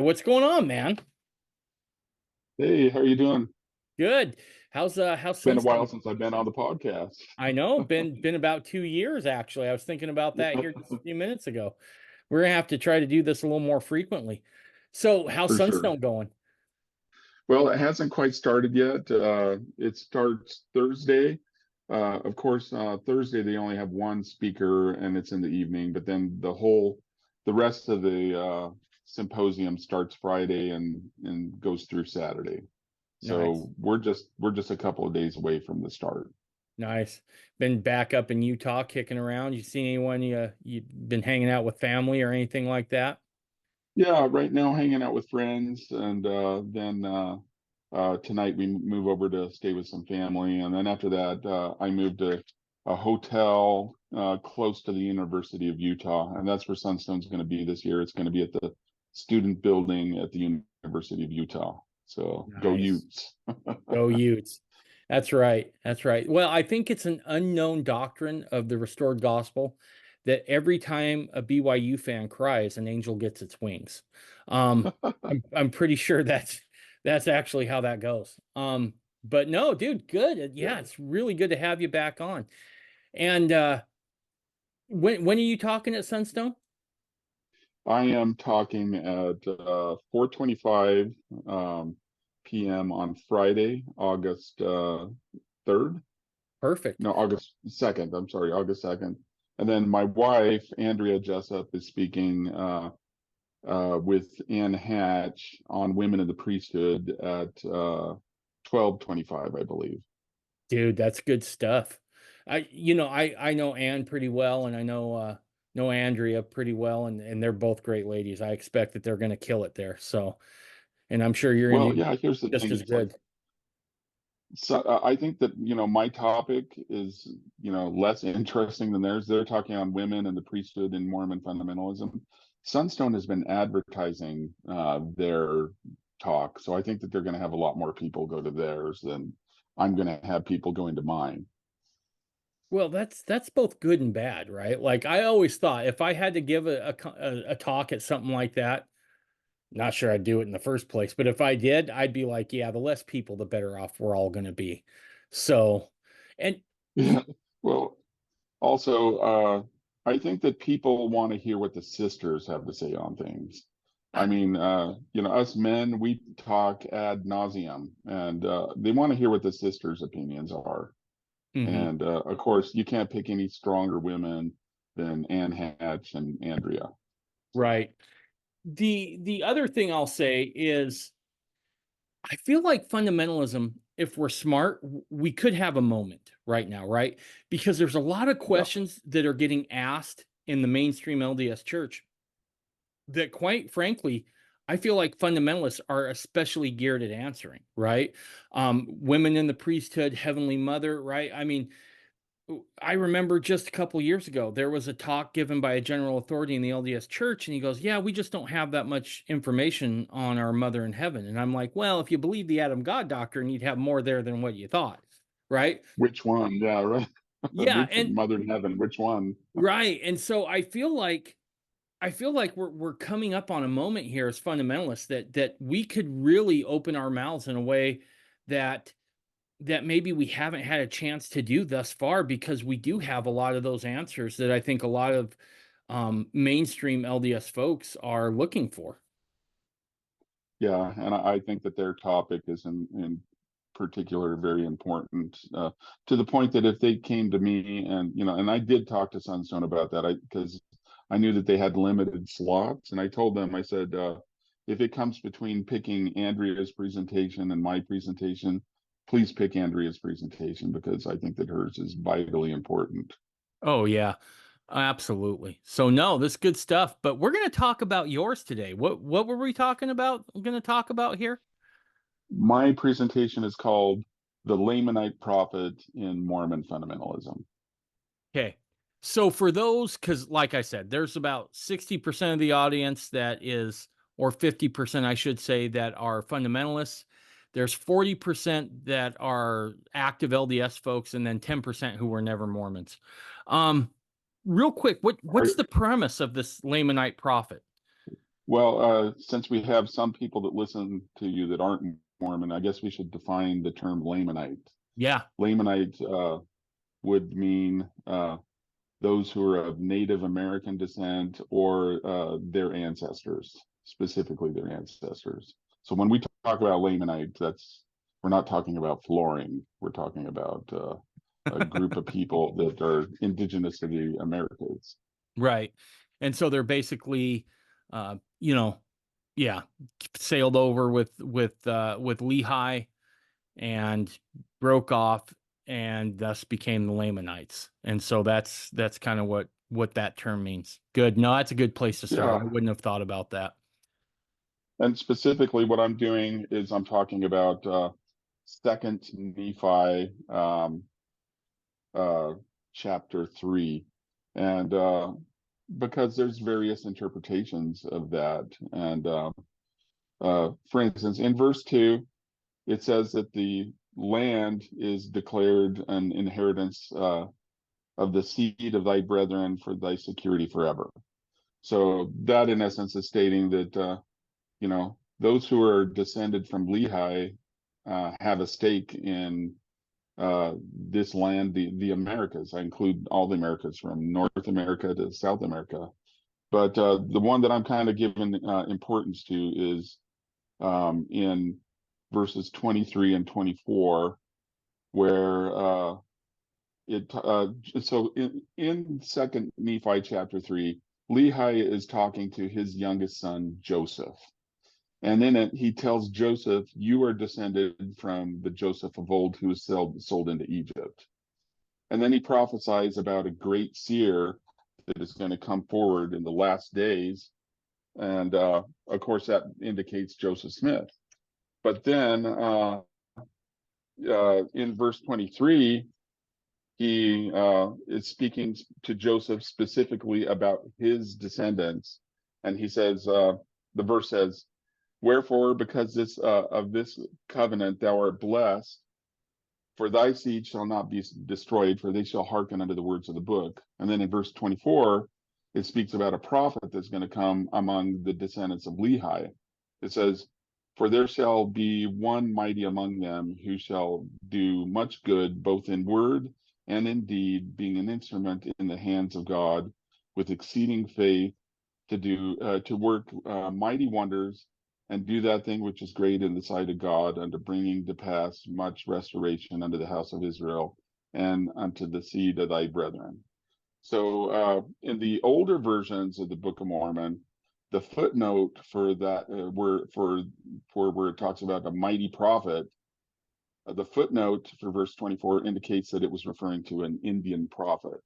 what's going on, man? Hey, how are you doing? Good. How's Been a while Sunstone? since I've been on the podcast. I know, been about 2 years actually. I was thinking about that here just a few minutes ago. We're gonna have to try to do this a little more frequently. So, how's For sure. Sunstone going? Well, it hasn't quite started yet. It starts Thursday. Of course, Thursday they only have one speaker and it's in the evening, but then the rest of the symposium starts Friday and goes through Saturday. Nice, So we're just a couple of days away from the start. nice. Been back up in Utah kicking around. You seen anyone you been hanging out with family or anything like that? Yeah, right now hanging out with friends, and then tonight we move over to stay with some family, and then after that I moved to a hotel close to the University of Utah, and that's where Sunstone's going to be this year. It's going to be at the student building at the University of Utah. So go Nice. Utes. Go Utes. That's right. That's right. Well, I think it's an unknown doctrine of the restored gospel that every time a BYU fan cries, an angel gets its wings. I'm pretty sure that's actually how that goes. But no, dude, good. Yeah, Yeah, it's really good to have you back on. And when are you talking at Sunstone? I am talking at 4:25 p.m. on Friday, August 3rd. Perfect. No, August 2nd. I'm sorry, August 2nd. And then my wife, Andrea Jessup, is speaking with Ann Hatch on women in the priesthood at 12:25, I believe. Dude, that's good stuff. I know Anne pretty well, and I know Andrea pretty well, and they're both great ladies. I expect that they're going to kill it there. So, and I'm sure you're going to Well, do yeah, here's the just thing. as It's like, good. so I think that, my topic is, less interesting than theirs. They're talking on women and the priesthood and Mormon fundamentalism. Sunstone has been advertising their talk, so I think that they're going to have a lot more people go to theirs than I'm going to have people going to mine. Well, that's both good and bad, right? Like I always thought, if I had to give a talk at something like that, not sure I'd do it in the first place, but if I did, I'd be like, yeah, the less people, the better off we're all going to be. So, and Yeah. Well, also, I think that people want to hear what the sisters have to say on things. I mean, us men, we talk ad nauseum, and they want to hear what the sisters' opinions are. mhm. And of course, you can't pick any stronger women than Anne Hatch and Andrea. So, Right. The other thing I'll say is I feel like fundamentalism, if we're smart, we could have a moment right now, right? Because there's a lot of yeah, questions that are getting asked in the mainstream LDS church that, quite frankly, I feel like fundamentalists are especially geared at answering, right? Women in the priesthood, Heavenly Mother, right? I mean, I remember just a couple years ago, there was a talk given by a general authority in the LDS Church, and he goes, "Yeah, we just don't have that much information on our Mother in Heaven." And I'm like, "Well, if you believe the Adam God doctrine, you'd have more there than what you thought, right?" which one? Yeah, right. Yeah, Which and Mother in Heaven? Which one? right, and so I feel like we're coming up on a moment here as fundamentalists that we could really open our mouths in a way that maybe we haven't had a chance to do thus far because we do have a lot of those answers that I think a lot of mainstream LDS folks are looking for. Yeah, and I think that their topic is in particular very important to the point that if they came to me and and I did talk to Sunstone about that, I because I knew that they had limited slots, and I told them, I said, if it comes between picking Andrea's presentation and my presentation, please pick Andrea's presentation because I think that hers is vitally important. Oh yeah, absolutely. So no, this good stuff. But we're going to talk about yours today. What were we talking about? We're going to talk about here. My presentation is called The Lamanite Prophet in Mormon Fundamentalism. Okay. So for those, because like I said, there's about 60% of the audience that is, or 50%, I should say, that are fundamentalists. There's 40% that are active LDS folks, and then 10% who were never Mormons. Um, Real quick, what's Are, the premise of this Lamanite prophet? Well, since we have some people that listen to you that aren't Mormon, I guess we should define the term Lamanite. Yeah. Lamanite would mean those who are of Native American descent or their ancestors, specifically their ancestors. So when we talk about Lamanite, we're not talking about flooring. We're talking about a group of people that are indigenous to the Americas. Right. And so they're basically, you know, yeah, sailed over with Lehi and broke off and thus became the Lamanites. And so that's kind of what that term means. Good. No, that's a good place to start. I Yeah. wouldn't have thought about that. And specifically, what I'm doing is I'm talking about Second Nephi uh, chapter 3, and because there's various interpretations of that. And for instance, in verse 2, it says that the land is declared an inheritance of the seed of thy brethren for thy security forever. So that, in essence, is stating that those who are descended from Lehi have a stake in this land, the Americas. I include all the Americas from North America to South America. But the one that I'm kind of giving importance to is in verses 23 and 24, where so in Second Nephi chapter 3, Lehi is talking to his youngest son Joseph. And then he tells Joseph, "You are descended from the Joseph of old who was sold into Egypt." And then he prophesies about a great seer that is going to come forward in the last days. And of course, that indicates Joseph Smith. But then in verse 23, he is speaking to Joseph specifically about his descendants. And he says, the verse says, "Wherefore, because of this covenant thou art blessed, for thy seed shall not be destroyed, for they shall hearken unto the words of the book." And then in verse 24, it speaks about a prophet that's going to come among the descendants of Lehi. It says, "For there shall be one mighty among them who shall do much good, both in word and in deed, being an instrument in the hands of God, with exceeding faith, to work mighty wonders, and do that thing which is great in the sight of God, unto bringing to pass much restoration unto the house of Israel, and unto the seed of thy brethren." So in the older versions of the Book of Mormon, the footnote for that where it talks about a mighty prophet, the footnote for verse 24 indicates that it was referring to an Indian prophet.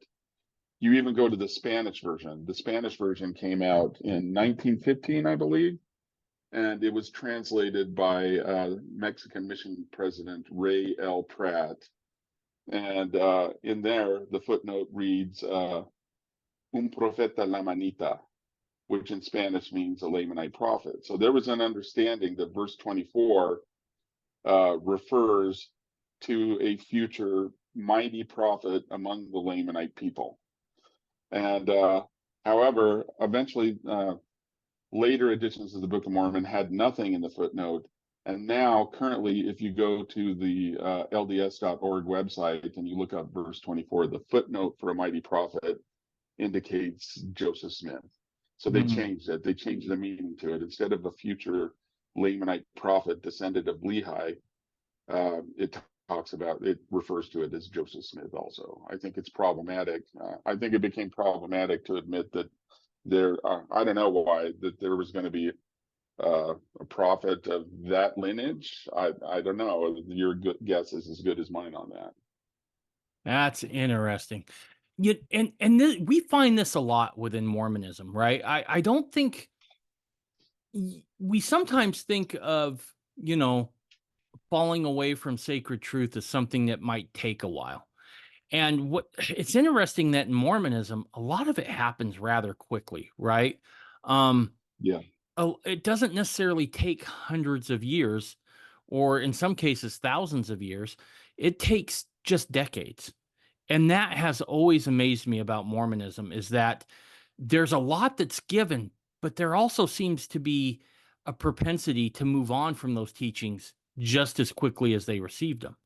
You even go to the Spanish version. The Spanish version came out in 1915, I believe, and it was translated by Mexican mission president Ray L. Pratt. And in there, the footnote reads, "Un profeta Lamanita," which in Spanish means a Lamanite prophet. So there was an understanding that verse 24 refers to a future mighty prophet among the Lamanite people. And however, eventually, later editions of the Book of Mormon had nothing in the footnote. And now, currently, if you go to the LDS.org website and you look up verse 24, the footnote for a mighty prophet indicates Joseph Smith. So they Hmm. changed it. They changed the meaning to it. Instead of a future Lamanite prophet descended of Lehi, it refers to it as Joseph Smith also. I think it's problematic. I think it became problematic to admit that I don't know why, that there was going to be a prophet of that lineage. I don't know. Your guess is as good as mine on that. That's interesting. We find this a lot within Mormonism, right? I don't think we sometimes think of, falling away from sacred truth as something that might take a while. And what it's interesting that in Mormonism, a lot of it happens rather quickly, right? Um, Yeah. it doesn't necessarily take hundreds of years, or in some cases, thousands of years. It takes just decades. And that has always amazed me about Mormonism is that there's a lot that's given, but there also seems to be a propensity to move on from those teachings just as quickly as they received them.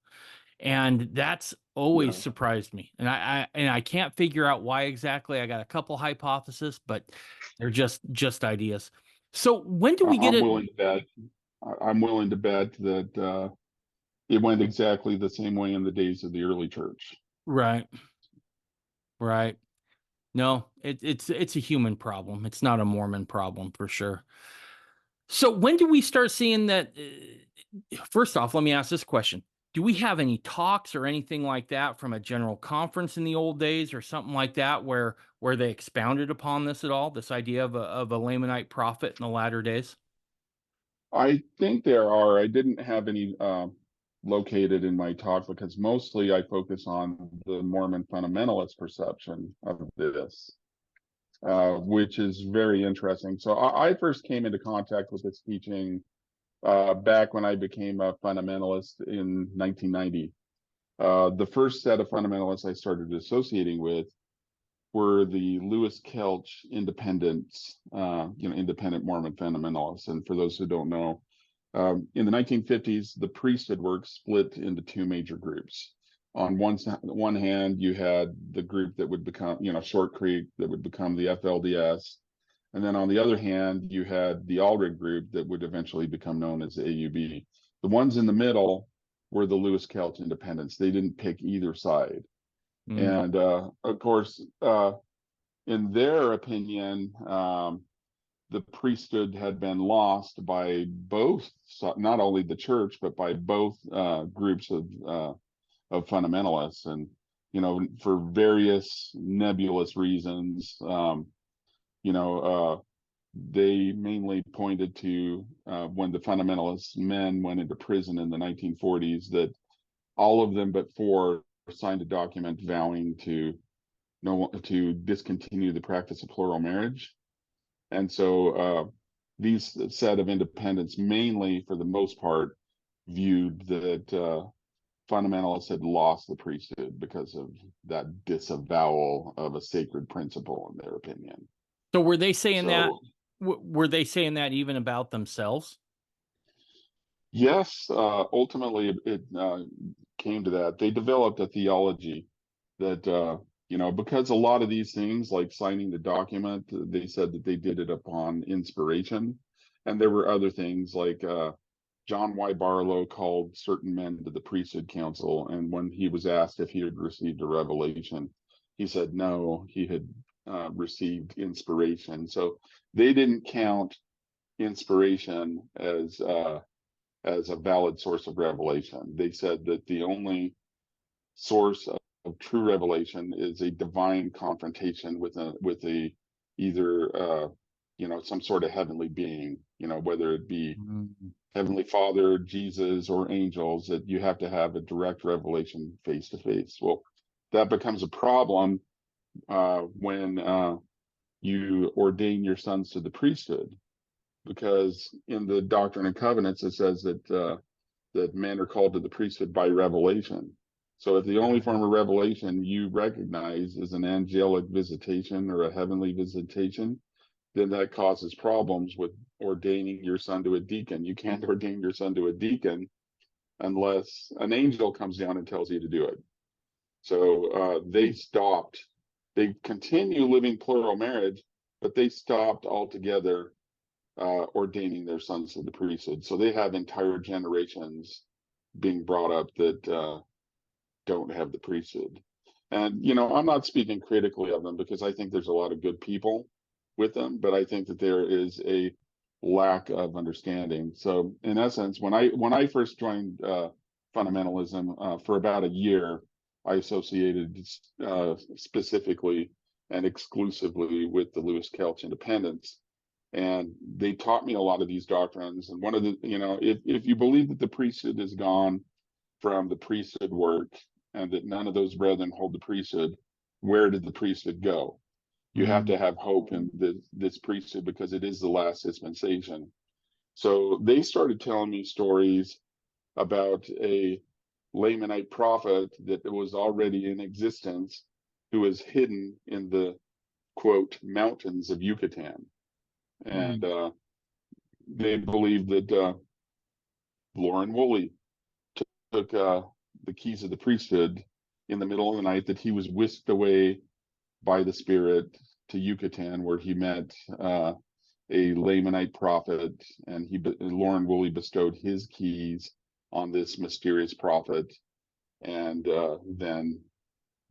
And that's always Yeah, surprised me. And I can't figure out why exactly. I got a couple hypotheses, but they're just ideas. So when do we get I'm it willing to bet. I'm willing to bet that it went exactly the same way in the days of the early church. right? Right. No, it's a human problem. It's not a Mormon problem for sure. So when do we start seeing that? First off, let me ask this question. Do we have any talks or anything like that from a general conference in the old days or something like that where they expounded upon this at all, this idea of a Lamanite prophet in the latter days? I think there are. I didn't have any located in my talk because mostly I focus on the Mormon fundamentalist perception of this, which is very interesting. So I first came into contact with this teaching back when I became a fundamentalist in 1990. The first set of fundamentalists I started associating with were the Lewis Kelch independents, independent Mormon fundamentalists. And for those who don't know, in the 1950s, the priesthood work split into two major groups. On one hand, you had the group that would become, Short Creek, that would become the FLDS. And then on the other hand, you had the Aldrich group that would eventually become known as AUB. The ones in the middle were the Lewis Kelch independents. They didn't pick either side. Mm, And of course, in their opinion, the priesthood had been lost by both, not only the church, but by both groups of fundamentalists. And, for various nebulous reasons, they mainly pointed to when the fundamentalist men went into prison in the 1940s, that all of them but four signed a document vowing to discontinue the practice of plural marriage. And so these set of independents, mainly for the most part, viewed that fundamentalists had lost the priesthood because of that disavowal of a sacred principle, in their opinion. so were they saying that? So Were they saying that even about themselves? yes, ultimately it came to that. They developed a theology that because a lot of these things, like signing the document, they said that they did it upon inspiration, and there were other things like John Y. Barlow called certain men to the priesthood council, and when he was asked if he had received a revelation, he said no, he had received inspiration. So they didn't count inspiration as a valid source of revelation. They said that the only source of true revelation is a divine confrontation with a either some sort of heavenly being, whether it be Mm. Heavenly Father, Jesus, or angels, that you have to have a direct revelation face to face. Well, that becomes a problem when you ordain your sons to the priesthood, because in the Doctrine and Covenants it says that men are called to the priesthood by revelation. So if the only form of revelation you recognize is an angelic visitation or a heavenly visitation, then that causes problems with ordaining your son to a deacon. You can't ordain your son to a deacon unless an angel comes down and tells you to do it. So they stopped. They continue living plural marriage, but they stopped altogether ordaining their sons to the priesthood. So they have entire generations being brought up that don't have the priesthood. And, I'm not speaking critically of them because I think there's a lot of good people with them, but I think that there is a lack of understanding. So in essence, when I first joined fundamentalism for about a year, I associated specifically and exclusively with the Lewis Kelch independents. And they taught me a lot of these doctrines. And one of the, if you believe that the priesthood is gone from the priesthood work and that none of those brethren hold the priesthood, where did the priesthood go? You have to Mm. have hope in this priesthood because it is the last dispensation. So they started telling me stories about a Lamanite prophet that was already in existence, who was hidden in the quote mountains of Yucatan. and they believe that Lauren Woolley took the keys of the priesthood in the middle of the night, that he was whisked away by the spirit to Yucatan, where he met a Lamanite prophet, and Lauren Woolley bestowed his keys on this mysterious prophet, and then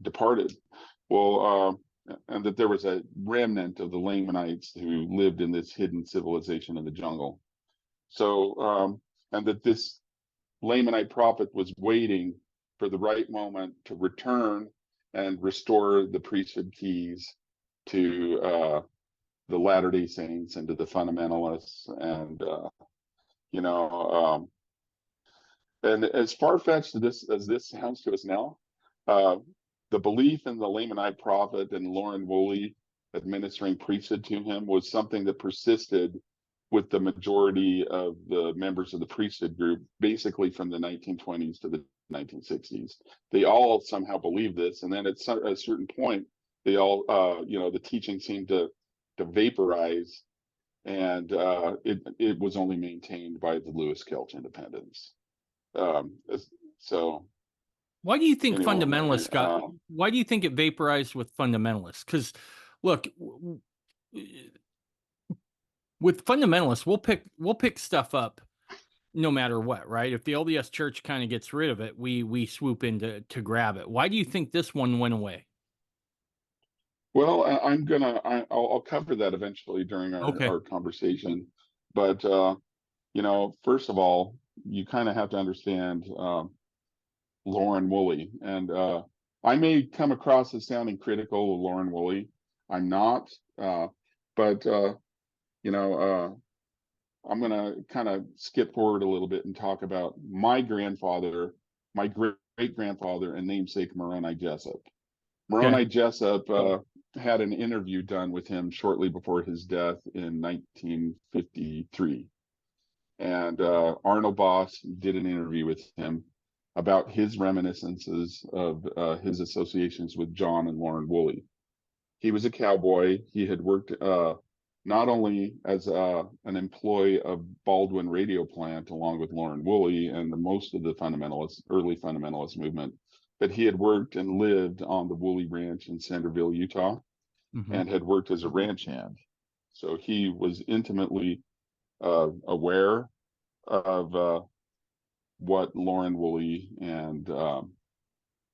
departed. Well, and that there was a remnant of the Lamanites who lived in this hidden civilization in the jungle. So, and that this Lamanite prophet was waiting for the right moment to return and restore the priesthood keys to the Latter-day Saints and to the fundamentalists. And, you know, and as far-fetched as this sounds to us now, the belief in the Lamanite prophet and Lauren Woolley administering priesthood to him was something that persisted with the majority of the members of the priesthood group, basically from the 1920s to the 1960s. They all somehow believed this, and then at a certain point, they all, the teaching seemed to vaporize, and it was only maintained by the Lewis Kelch independents. So why do you think anyway, fundamentalists why do you think it vaporized with fundamentalists? Because look, with fundamentalists, we'll pick stuff up no matter what, right? If the LDS Church kind of gets rid of it, we swoop in to grab it. Why do you think this one went away? Well, I'll cover that eventually during our conversation. But, first of all, you kind of have to understand Lauren Woolley. And I may come across as sounding critical of Lauren Woolley. I'm not. But I'm going to kind of skip forward a little bit and talk about my grandfather, my great-grandfather and namesake Moroni Jessop. Moroni Jessop had an interview done with him shortly before his death in 1953. And Arnold Boss did an interview with him about his reminiscences of his associations with John and Lauren Woolley. He was a cowboy. He had worked not only as an employee of Baldwin Radio Plant along with Lauren Woolley and most of the early fundamentalist movement, but he had worked and lived on the Woolley Ranch in Centerville, Utah, and had worked as a ranch hand. So he was intimately aware of what Lauren Woolley and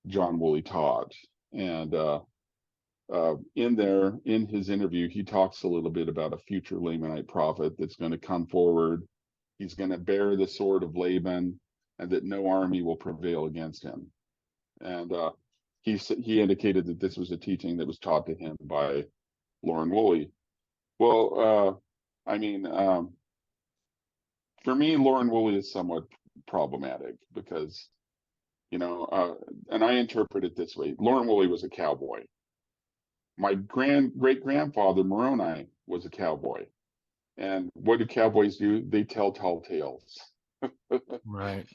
John Woolley taught. And in his interview, he talks a little bit about a future Lamanite prophet that's going to come forward. He's going to bear the sword of Laban, and that no army will prevail against him. And he indicated that this was a teaching that was taught to him by Lauren Woolley. Well, for me, Lauren Woolley is somewhat problematic because, and I interpret it this way: Lauren Woolley was a cowboy. My great-grandfather Moroni was a cowboy, and what do cowboys do? They tell tall tales. Right.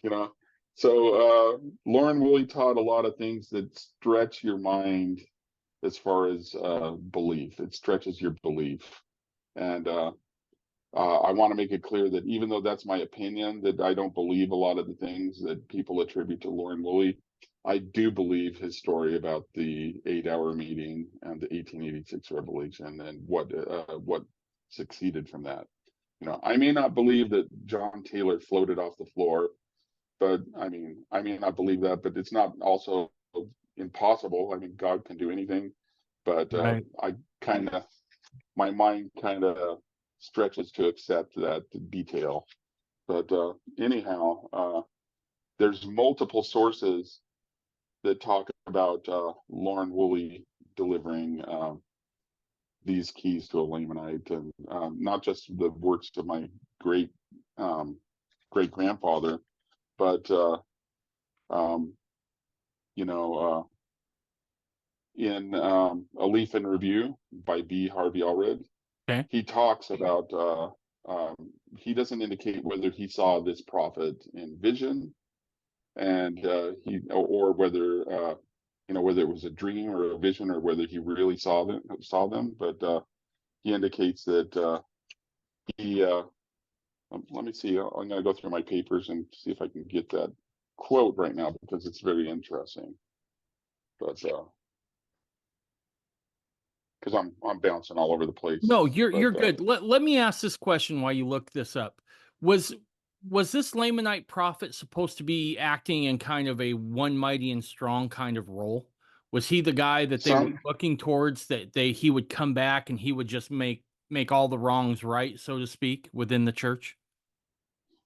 So Lauren Woolley taught a lot of things that stretch your mind as far as belief. It stretches your belief. And I want to make it clear that even though that's my opinion, that I don't believe a lot of the things that people attribute to Lauren Woolley, I do believe his story about the 8-hour meeting and the 1886 revelation and what succeeded from that. I may not believe that John Taylor floated off the floor, but I may not believe that, but it's not also impossible. I mean, God can do anything, but my mind kind of stretches to accept that detail. But anyhow, there's multiple sources that talk about Lauren Woolley delivering these keys to a Lamanite, and not just the works of my great-grandfather, but in A Leaf in Review by B. Harvey Allred, he talks about he doesn't indicate whether he saw this prophet in vision, and or whether whether it was a dream or a vision, or whether he really saw them. But he indicates that he let me see. I'm going to go through my papers and see if I can get that quote right now because it's very interesting. But because I'm bouncing all over the place. No, you're But good. Let me ask this question while you look this up. Was was this Lamanite prophet supposed to be acting in kind of a one mighty and strong kind of role? Was he the guy that they were some looking towards, that he would come back and he would just make all the wrongs right, so to speak, within the church?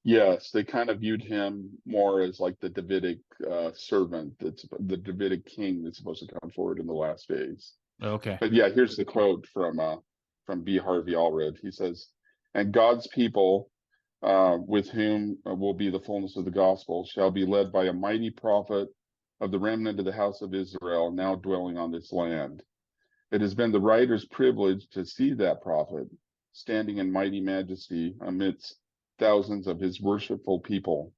Yes, they kind of viewed him more as like the Davidic servant, that's the Davidic king that's supposed to come forward in the last days. Okay. But yeah, here's the quote from B. Harvey Allred. He says, "And God's people, with whom will be the fullness of the gospel, shall be led by a mighty prophet of the remnant of the house of Israel, now dwelling on this land. It has been the writer's privilege to see that prophet standing in mighty majesty amidst thousands of his worshipful people.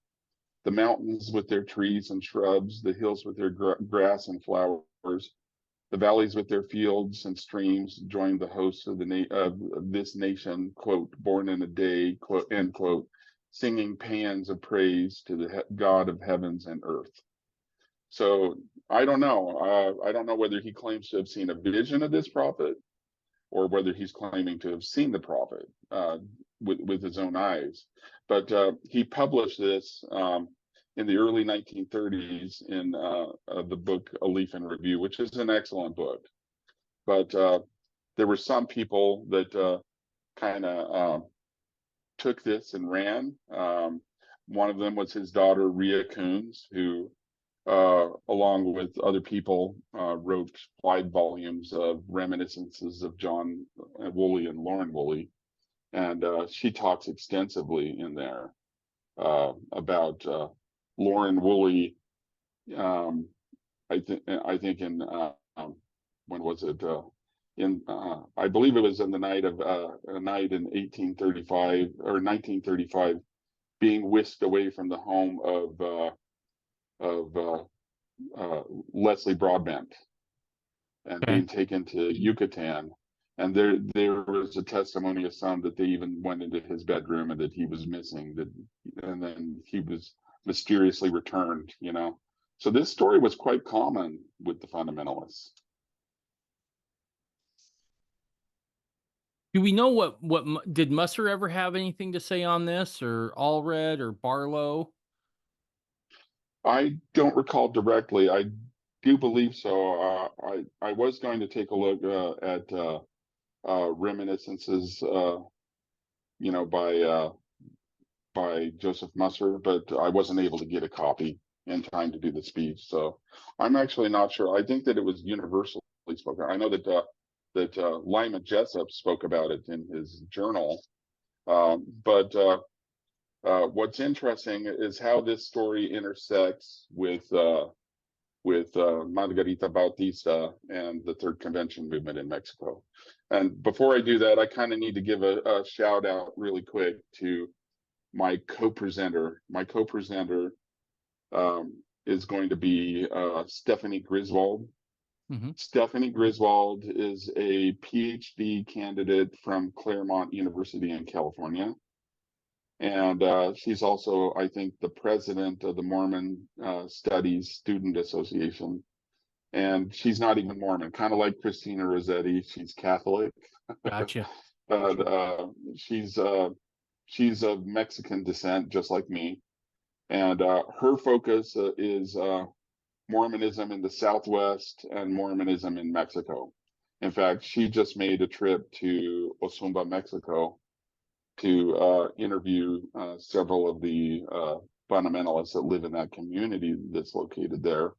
The mountains with their trees and shrubs, the hills with their grass and flowers, the valleys with their fields and streams join the hosts of of this nation, quote, born in a day, quote, end quote, singing paeans of praise to the God of heavens and earth." So I don't know. I don't know whether he claims to have seen a vision of this prophet or whether he's claiming to have seen the prophet with his own eyes. But he published this in the early 1930s in the book A Leaf in Review, which is an excellent book. But there were some people that kind of took this and ran. One of them was his daughter, Rhea Coons, who along with other people, wrote 5 volumes of reminiscences of John Woolley and Lauren Woolley. And she talks extensively in there about Lauren Woolley. Um, I think in when was it? I believe it was in the night of a night in 1835 or 1935, being whisked away from the home of Leslie Broadbent and Okay. being taken to Yucatan. And there was a testimony of some that they even went into his bedroom and that he was missing. And then he was mysteriously returned. So this story was quite common with the fundamentalists. Do we know did Musser ever have anything to say on this, or Allred or Barlow? I don't recall directly. I do believe so. I was going to take a look at reminiscences, by Joseph Musser, but I wasn't able to get a copy in time to do the speech. So I'm actually not sure. I think that it was universally spoken. I know that Lyman Jessup spoke about it in his journal. But what's interesting is how this story intersects with Margarita Bautista and the Third Convention movement in Mexico. And before I do that, I kind of need to give a shout out really quick to my co-presenter. My co-presenter is going to be Stephanie Griswold. Mm-hmm. Stephanie Griswold is a PhD candidate from Claremont University in California. And she's also, I think, the president of the Mormon Studies Student Association. And she's not even Mormon, kind of like Christina Rossetti. She's Catholic. Gotcha. But she's of Mexican descent, just like me. And her focus is Mormonism in the Southwest and Mormonism in Mexico. In fact, she just made a trip to Ozumba, Mexico, to interview several of the fundamentalists that live in that community that's located there.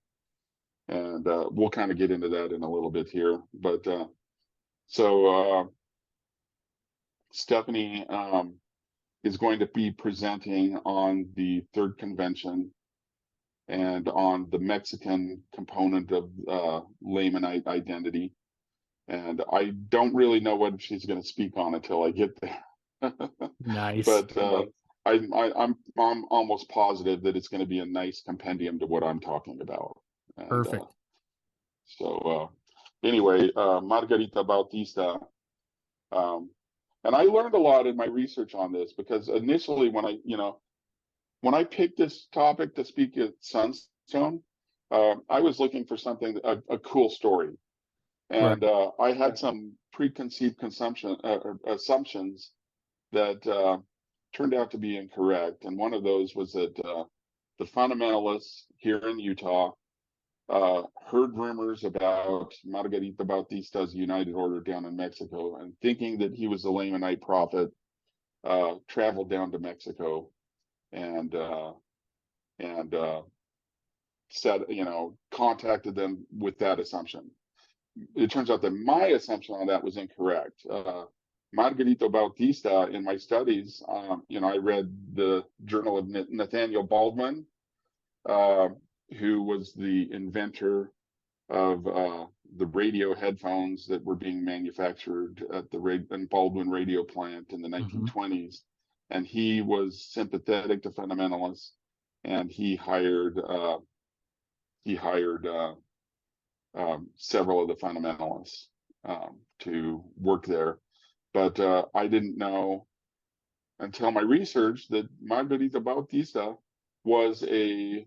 And we'll kind of get into that in a little bit here. But so Stephanie is going to be presenting on the Third Convention and on the Mexican component of Lamanite identity. And I don't really know what she's going to speak on until I get there. Nice. But I'm almost positive that it's going to be a nice compendium to what I'm talking about. And Perfect. so anyway, Margarita Bautista, um, And I learned a lot in my research on this, because initially when I picked this topic to speak at Sunstone, I was looking for something, a cool story. Right. And I had some preconceived assumptions that turned out to be incorrect. And one of those was that the fundamentalists here in Utah heard rumors about Margarita Bautista's United Order down in Mexico, and thinking that he was the Lamanite Prophet, traveled down to Mexico and said, contacted them with that assumption. It turns out that my assumption on that was incorrect. Margarito Bautista, in my studies, I read the Journal of Nathaniel Baldwin, who was the inventor of the radio headphones that were being manufactured at the Baldwin radio plant in the 1920s. And he was sympathetic to fundamentalists, and he hired several of the fundamentalists to work there. But I didn't know until my research that Margarita Bautista was a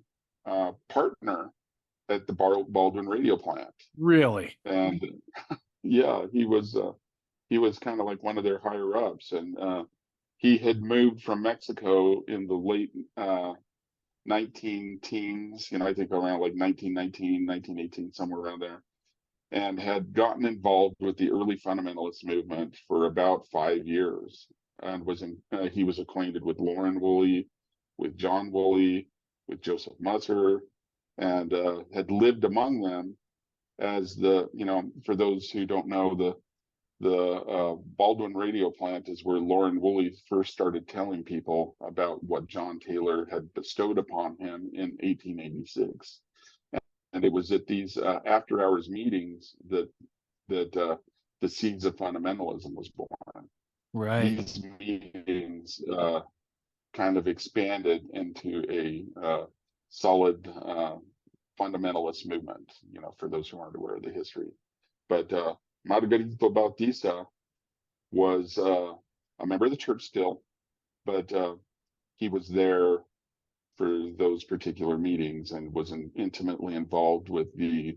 partner at the Baldwin radio plant. Really? And yeah, he was kind of like one of their higher ups. And he had moved from Mexico in the late 19 teens, I think around like 1919, 1918, somewhere around there, and had gotten involved with the early fundamentalist movement for about 5 years, and he was acquainted with Lauren Woolley, with John Woolley, with Joseph Musser, and had lived among them as for those who don't know, the Baldwin radio plant is where Lauren Woolley first started telling people about what John Taylor had bestowed upon him in 1886. And it was at these after-hours meetings that the seeds of fundamentalism was born. Right. These meetings kind of expanded into a solid fundamentalist movement, for those who aren't aware of the history. But Margarito Bautista was a member of the church still, but he was there for those particular meetings and was intimately involved with the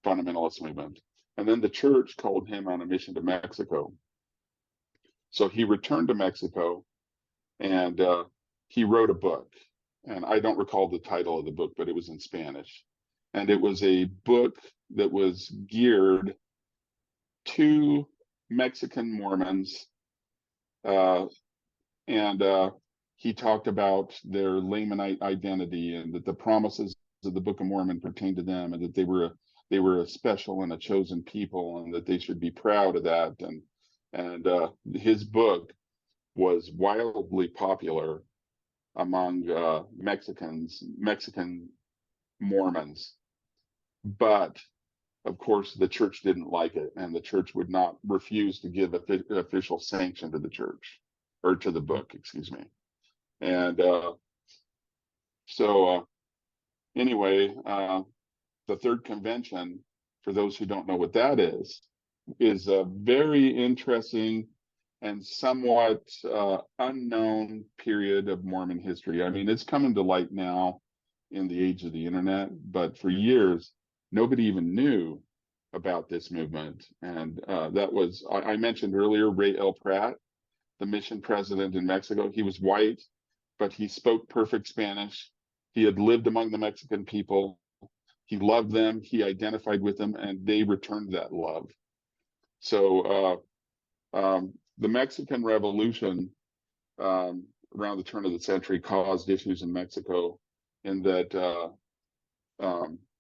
fundamentalist movement. And then the church called him on a mission to Mexico. So he returned to Mexico, and he wrote a book. And I don't recall the title of the book, but it was in Spanish. And it was a book that was geared to Mexican Mormons. And he talked about their Lamanite identity, and that the promises of the Book of Mormon pertained to them, and that they were a special and a chosen people, and that they should be proud of that. And his book was wildly popular among Mexican Mormons. But of course, the church didn't like it, and the church would not refuse to give official sanction to the church, or to the book, excuse me. And anyway, the third convention, for those who don't know what that is a very interesting and somewhat unknown period of Mormon history. I mean, it's coming to light now in the age of the internet, but for years, nobody even knew about this movement. And that was, I mentioned earlier, Ray L. Pratt, the mission president in Mexico. He was white, but he spoke perfect Spanish. He had lived among the Mexican people. He loved them. He identified with them, and they returned that love. So the Mexican Revolution around the turn of the century caused issues in Mexico, in that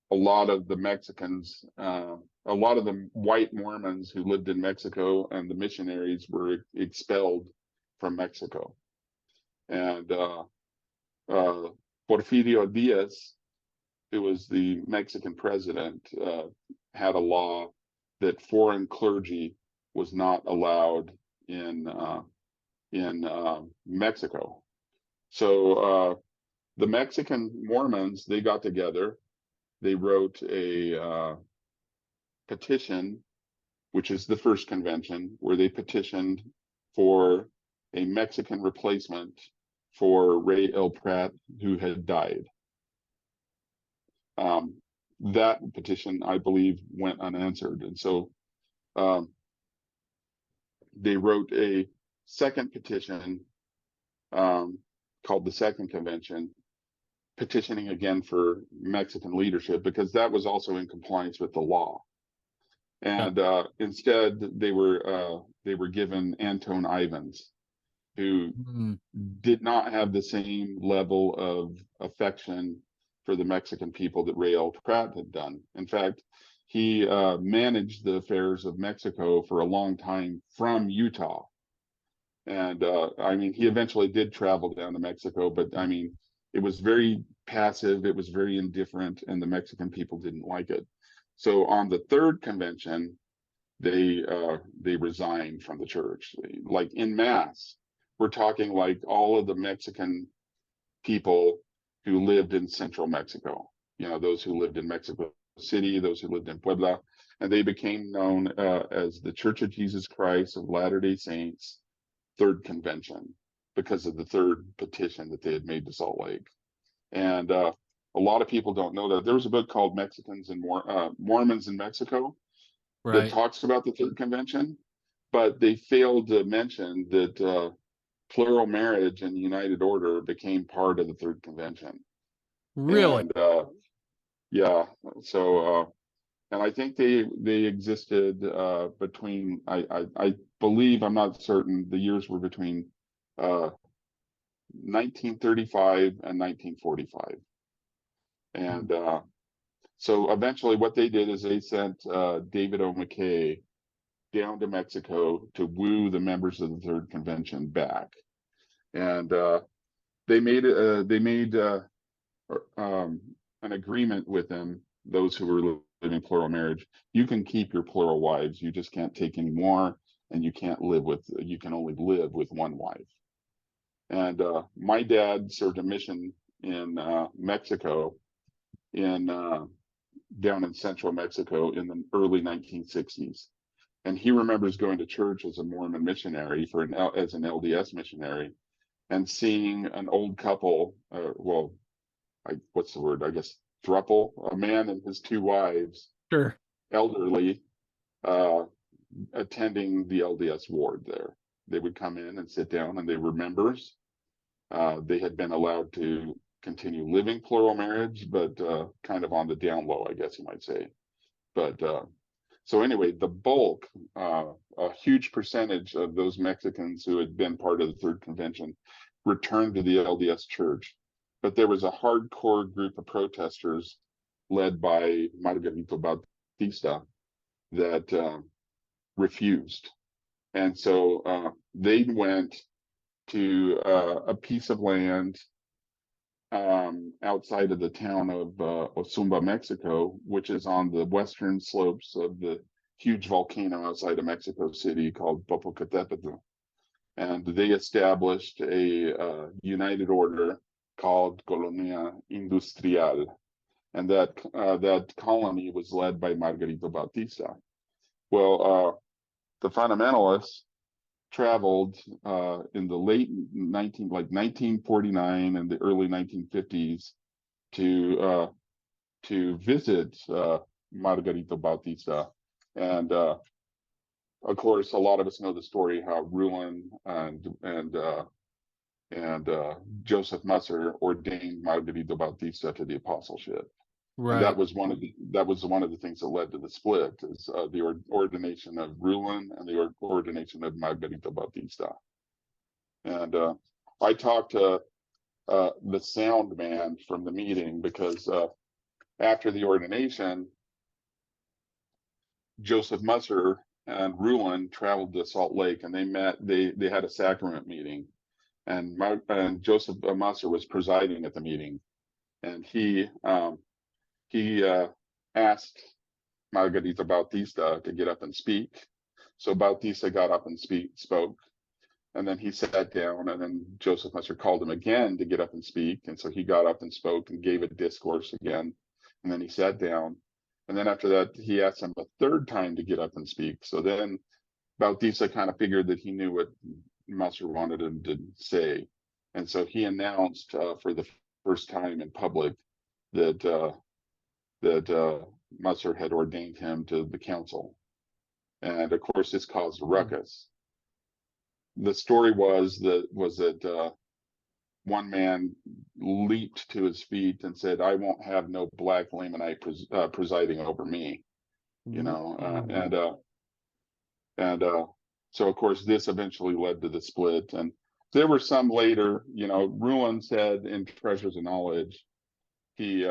a lot of the Mexicans, a lot of the white Mormons who lived in Mexico, and the missionaries were expelled from Mexico. And Porfirio Diaz, who was the Mexican president, had a law that foreign clergy was not allowed in Mexico. So the Mexican Mormons, they got together. They wrote a petition which is the first convention, where they petitioned for a Mexican replacement for Ray L. Pratt, who had died. That petition, I believe, went unanswered. And so they wrote a second petition called the Second Convention, petitioning again for Mexican leadership, because that was also in compliance with the law. And instead, they were given Anton Ivans, who did not have the same level of affection for the Mexican people that Ray L. Pratt had done. In fact, he managed the affairs of Mexico for a long time from Utah. And I mean, he eventually did travel down to Mexico, but I mean, it was very passive, it was very indifferent, and the Mexican people didn't like it. So on the third convention, they resigned from the church, like en masse. We're talking like all of the Mexican people who lived in central Mexico, you know, those who lived in Mexico City, those who lived in Puebla, and they became known as the Church of Jesus Christ of Latter-day Saints Third Convention, because of the third petition that they had made to Salt Lake. And a lot of people don't know that there was a book called Mexicans and Mormons in Mexico that talks about the Third Convention, but they failed to mention that plural marriage and united order became part of the Third Convention. Really? And yeah, so and I think they existed between, I believe, I'm not certain, the years were between 1935 and 1945. And so eventually what they did is they sent David O. McKay down to Mexico to woo the members of the Third Convention back. And they made an agreement with them, those who were living plural marriage. You can keep your plural wives, you just can't take any more, and you can only live with one wife. And my dad served a mission in Mexico, down in central Mexico in the early 1960s. And he remembers going to church as a Mormon missionary as an LDS missionary, and seeing an old couple, what's the word? I guess throuple, a man and his two wives, elderly, attending the LDS ward there. They would come in and sit down, and they were members. They had been allowed to continue living plural marriage, but kind of on the down low, I guess you might say. But so anyway, the bulk, a huge percentage of those Mexicans who had been part of the Third Convention returned to the LDS Church. But there was a hardcore group of protesters led by Margarito Bautista that refused. And so they went to a piece of land outside of the town of Ozumba, Mexico, which is on the western slopes of the huge volcano outside of Mexico City called Popocatépetl. And they established a united order called Colonia Industrial. And that colony was led by Margarito Bautista. Well, the fundamentalists traveled in the late 1949 and the early 1950s to visit Margarito Bautista. And of course, a lot of us know the story how Ruan and Joseph Musser ordained Margarito Bautista to the apostleship. And that was one of the things that led to the split, is the ordination of Ruan and the ordination of Margarito Bautista. And I talked to the sound man from the meeting, because after the ordination, Joseph Musser and Ruan traveled to Salt Lake, and they met. They had a sacrament meeting, and Joseph Musser was presiding at the meeting, and he asked Margarito Bautista to get up and speak. So Bautista got up and spoke, and then he sat down, and then Joseph Musser called him again to get up and speak. And so he got up and spoke and gave a discourse again, and then he sat down. And then after that, he asked him a third time to get up and speak. So then Bautista kind of figured that he knew what Musser wanted him to say. And so he announced for the first time in public that Musser had ordained him to the council. And of course, this caused a ruckus. The story was that one man leaped to his feet and said, "I won't have no black Lamanite presiding over me," you know, and so of course this eventually led to the split. And there were some later, you know, Ruan said in Treasures of Knowledge, he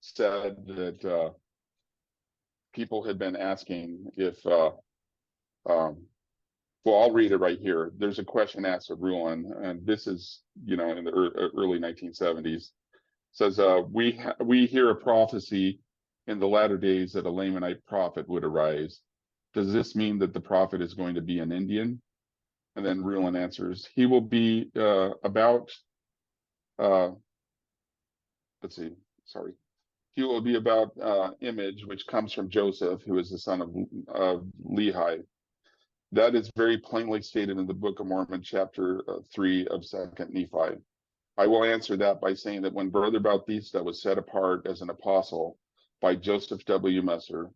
said that people had been asking if well, I'll read it right here. There's a question asked of Ruan, and this is, you know, in the early 1970s. It says, we hear a prophecy in the latter days that a Lamanite prophet would arise. Does this mean that the prophet is going to be an Indian? And then Ruan answers, he will be about, let's see, sorry. He will be about image, which comes from Joseph, who is the son of Lehi. That is very plainly stated in the Book of Mormon, chapter 3 of 2nd Nephi. I will answer that by saying that when Brother Bautista was set apart as an apostle by Joseph W. Musser,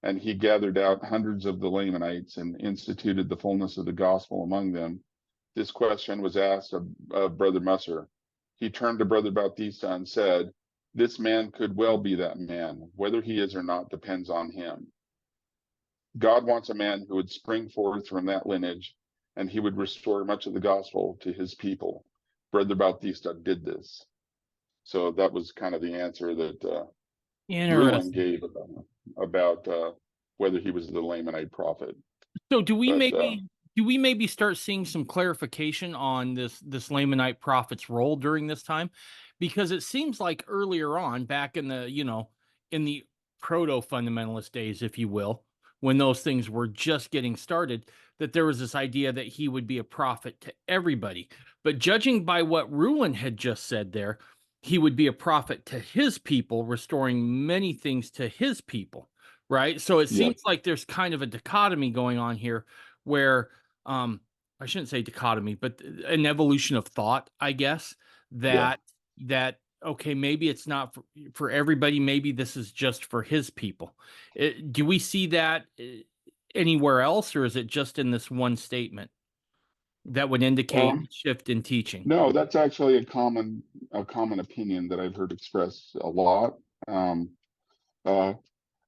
and he gathered out hundreds of the Lamanites and instituted the fullness of the gospel among them, this question was asked of Brother Musser. He turned to Brother Bautista and said, "This man could well be that man. Whether he is or not depends on him. God wants a man who would spring forth from that lineage, and he would restore much of the gospel to his people. Brother Bautista did this." So that was kind of the answer that Ruan Interesting. gave about whether he was the Lamanite prophet. So But do we maybe start seeing some clarification on this Lamanite prophet's role during this time? Because it seems like earlier on, back in the, you know, in the proto fundamentalist days, if you will, when those things were just getting started, that there was this idea that he would be a prophet to everybody. But judging by what Ruan had just said there, he would be a prophet to his people, restoring many things to his people. Right. So it yeah, seems like there's kind of a dichotomy going on here where I shouldn't say dichotomy, but an evolution of thought, I guess, yeah. that okay, maybe it's not for everybody, maybe this is just for his people. Do we see that anywhere else, or is it just in this one statement that would indicate Um, shift in teaching? no, that's actually a common opinion that I've heard expressed a lot. Um, uh,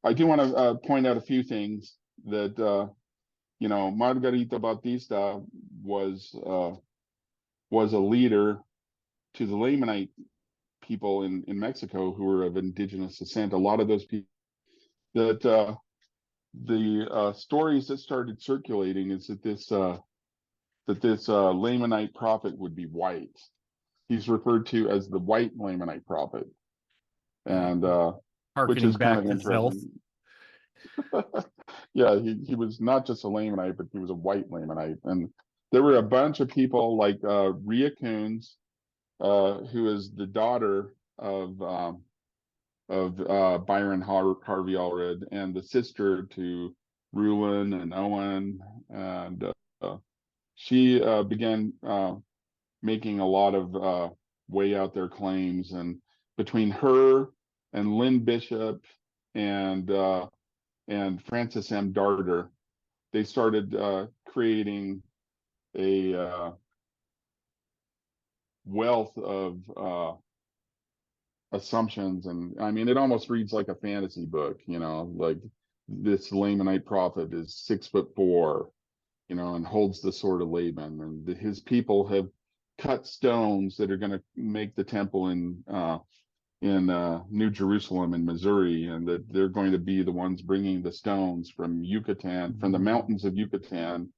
I do want to point out a few things that you know, Margarita Bautista was uh, was a leader to the Lamanite people in Mexico who were of indigenous descent. A lot of those people that the stories that started circulating is that this Lamanite prophet would be white. He's referred to as the white Lamanite prophet, and which Harkening is kind of back to Zelth. interesting. Yeah, he was not just a Lamanite, but he was a white Lamanite. And there were a bunch of people like Rhea Coons, who is the daughter of Byron Harvey Allred, and the sister to Ruan and Owen. And she began making a lot of way out there claims. And between her and Lynn Bishop and Francis M. Darter, they started creating a wealth of assumptions. And I mean, it almost reads like a fantasy book, you know, like this Lamanite prophet is 6'4", you know, and holds the sword of Laban, and his people have cut stones that are going to make the temple in New Jerusalem in Missouri, and that they're going to be the ones bringing the stones from Yucatan, from the mountains of Yucatan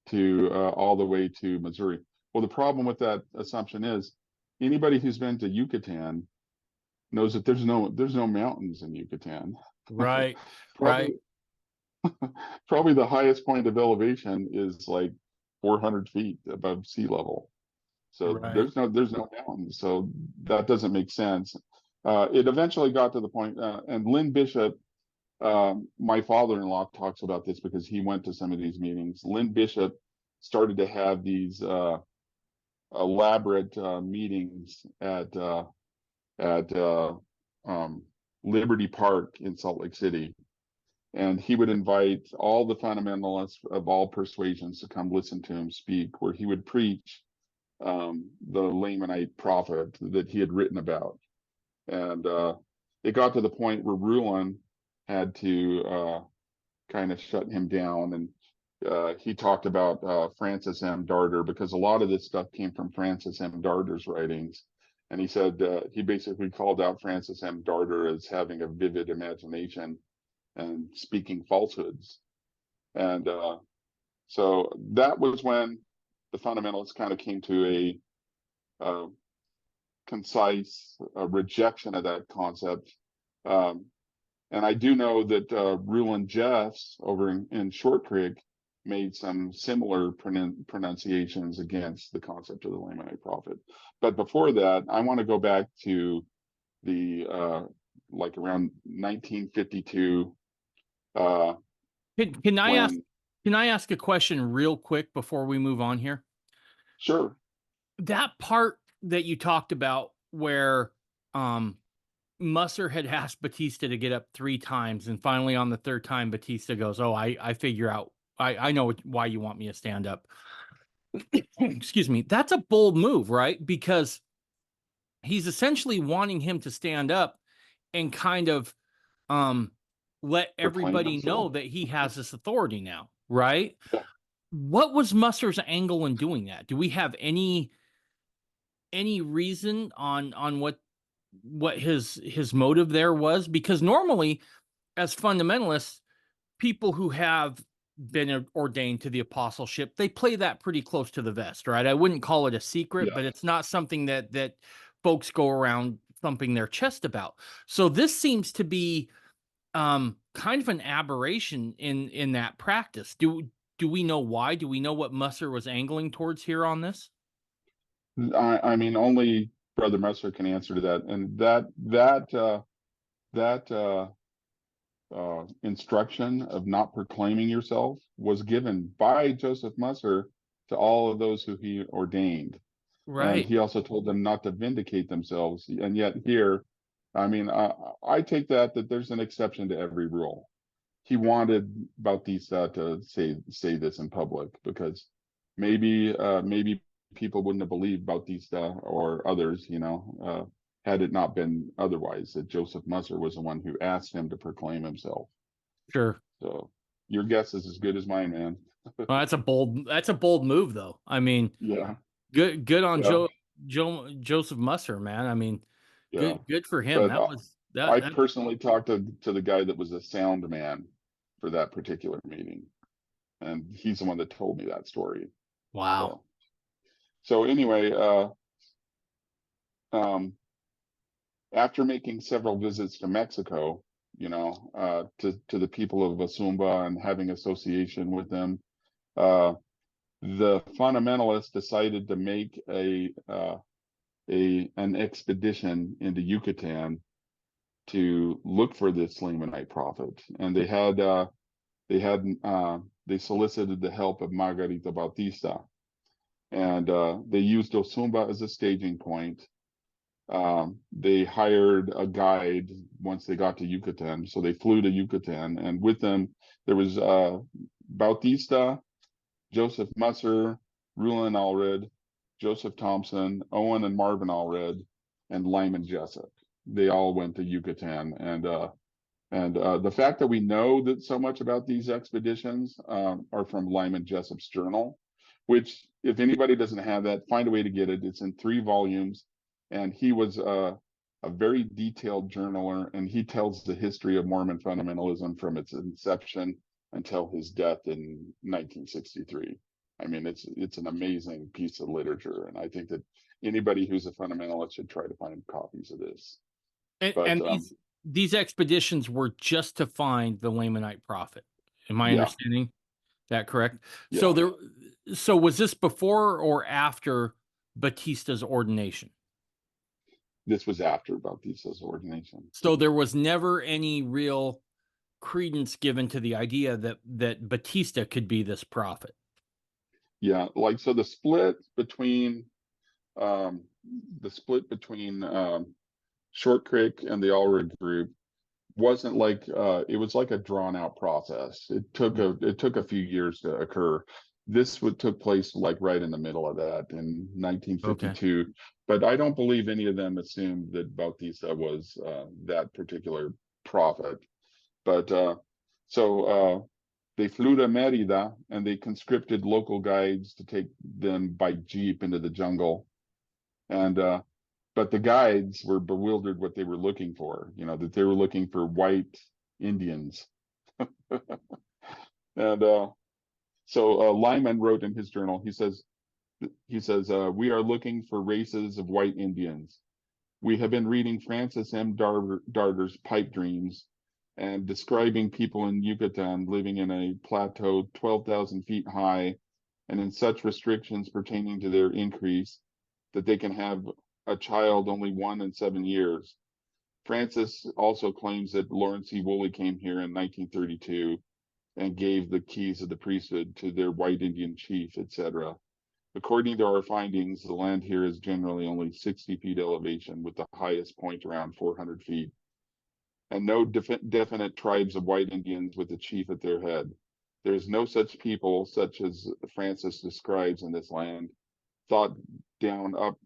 to all the way to Missouri. Well, the problem with that assumption is anybody who's been to Yucatan knows that there's no mountains in Yucatan. Right, probably right, probably the highest point of elevation is like 400 feet above sea level. So right. there's no mountains. So that doesn't make sense. it eventually got to the point, and Lynn Bishop, my father-in-law talks about this because he went to some of these meetings. Lynn Bishop started to have these elaborate meetings at Liberty Park in Salt Lake City. And he would invite all the fundamentalists of all persuasions to come listen to him speak, where he would preach the Lamanite Prophet that he had written about. And it got to the point where Rulon had to kind of shut him down. And he talked about Francis M. Darder, because a lot of this stuff came from Francis M. Darder's writings. And he said he basically called out Francis M. Darder as having a vivid imagination and speaking falsehoods. And so that was when the fundamentalists kind of came to a concise rejection of that concept. And I do know that Rulon Jeffs over in Short Creek made some similar pronunciations against the concept of the Lamanite Prophet. But before that, I want to go back to the like around 1952. Can I ask? When Can I ask a question real quick before we move on here? Sure. That part that you talked about where Musser had asked Batista to get up 3 times, and finally on the 3rd time, Batista goes, "Oh, I figure out. I know why you want me to stand up." Excuse me. That's a bold move, right? Because he's essentially wanting him to stand up and kind of let Proclaim everybody know himself. that he has this authority now, right? Yeah. What was Musser's angle in doing that? Do we have any reason on what his motive there was? Because normally, as fundamentalists, people who have been ordained to the apostleship, they play that pretty close to the vest, right? I wouldn't call it a secret, Yeah. but it's not something that folks go around thumping their chest about. So this seems to be kind of an aberration in that practice. Do we know why? Do we know what Musser was angling towards here on this? I mean, only Brother Messer can answer to that. And that instruction of not proclaiming yourself was given by Joseph Musser to all of those who he ordained. And Right. he also told them not to vindicate themselves. And yet here, I mean, I take that there's an exception to every rule. He wanted Bautista to say this in public because maybe people wouldn't have believed Bautista or others, had it not been otherwise, that Joseph Musser was the one who asked him to proclaim himself. Sure. So your guess is as good as mine, man. Well, that's a bold move though. I mean, Yeah, good on yeah, Joseph Musser, man. I mean, yeah. good for him. But That was I that personally talked to the guy that was a sound man for that particular meeting, and he's the one that told me that story. wow. So anyway, um, after making several visits to Mexico, to the people of Asumba and having association with them, the fundamentalists decided to make an expedition into Yucatan to look for this Lamanite prophet, and they solicited the help of Margarita Bautista, and they used Osumba as a staging point. They hired a guide once they got to Yucatan, so they flew to Yucatan, and with them there was Bautista, Joseph Musser, Rulon Allred, Joseph Thompson, Owen and Marvin Allred, and Lyman Jessop. They all went to Yucatan, and the fact that we know that so much about these expeditions are from Lyman Jessop's journal, which, if anybody doesn't have that, find a way to get it. It's in 3 volumes, and he was a very detailed journaler, and he tells the history of Mormon fundamentalism from its inception until his death in 1963. I mean, it's an amazing piece of literature, and I think that anybody who's a fundamentalist should try to find copies of this. But And these expeditions were just to find the Lamanite prophet. Am I yeah, understanding that correct? yeah. So was this before or after Batista's ordination? This was after Bautista's ordination. So there was never any real credence given to the idea that Batista could be this prophet. Yeah, like so um, the split between Short Creek and the Allred group wasn't like it was like a drawn out process. It took a few years to occur. This would took place like right in the middle of that in Okay. 1952. But I don't believe any of them assumed that Bautista was that particular prophet. But they flew to Merida and they conscripted local guides to take them by jeep into the jungle. And but the guides were bewildered what they were looking for, that they were looking for white Indians. And Lyman wrote in his journal, we are looking for races of white Indians. We have been reading Francis M. Darder's Pipe Dreams and describing people in Yucatan living in a plateau 12,000 feet high and in such restrictions pertaining to their increase that they can have a child only 1 in 7 years. Francis also claims that Lawrence E. Woolley came here in 1932 and gave the keys of the priesthood to their white Indian chief, etc. According to our findings, the land here is generally only 60 feet elevation, with the highest point around 400 feet, and no definite tribes of white Indians with a chief at their head. There is no such people, such as Francis describes in this land. Thought down up,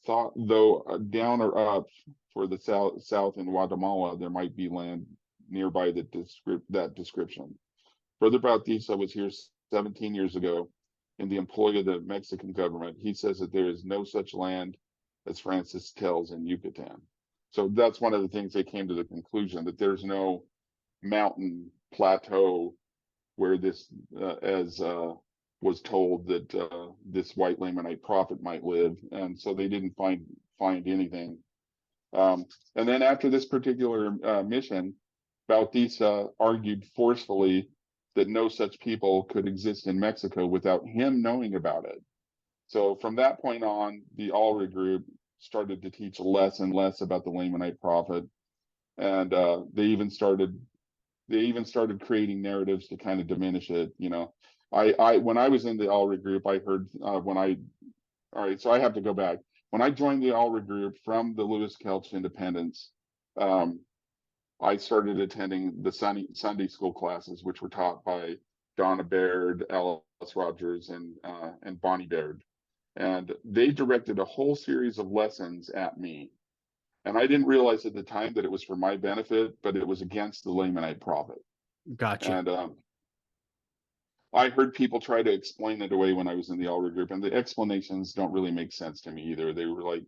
thought though down or up for the south in Guatemala, there might be land nearby that description. Brother Bautista was here 17 years ago in the employ of the Mexican government. He says that there is no such land as Francis tells in Yucatan. So that's one of the things they came to the conclusion, that there's no mountain plateau where this, as was told, that this white Lamanite prophet might live, and so they didn't find anything. And then after this particular mission, Bautista argued forcefully that no such people could exist in Mexico without him knowing about it. So from that point on, the Allred group started to teach less and less about the Lamanite prophet, and they even started creating narratives to kind of diminish it. I when I was in the Allred group, I heard all right, so I have to go back. When I joined the Allred group from the Lewis Kelch Independence, I started attending the Sunday school classes, which were taught by Donna Baird, Alice Rogers, and Bonnie Baird. And they directed a whole series of lessons at me. And I didn't realize at the time that it was for my benefit, but it was against the Lamanite prophet. Gotcha. And I heard people try to explain it away when I was in the Allred group, and the explanations don't really make sense to me either. They were like,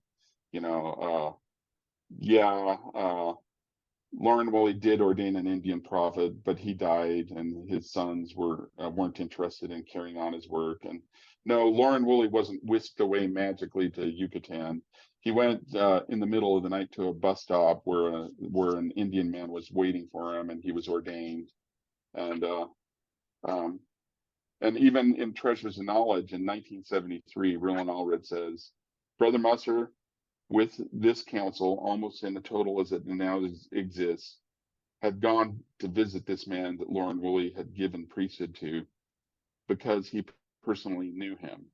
Lauren Woolley did ordain an Indian prophet, but he died, and his sons weren't interested in carrying on his work. And no, Lauren Woolley wasn't whisked away magically to Yucatan. He went in the middle of the night to a bus stop where an Indian man was waiting for him, and he was ordained. And even in Treasures of Knowledge in 1973, Roland Allred says, Brother Musser, with this council, almost in a total as it now exists, had gone to visit this man that Lauren Woolley had given priesthood to because he personally knew him.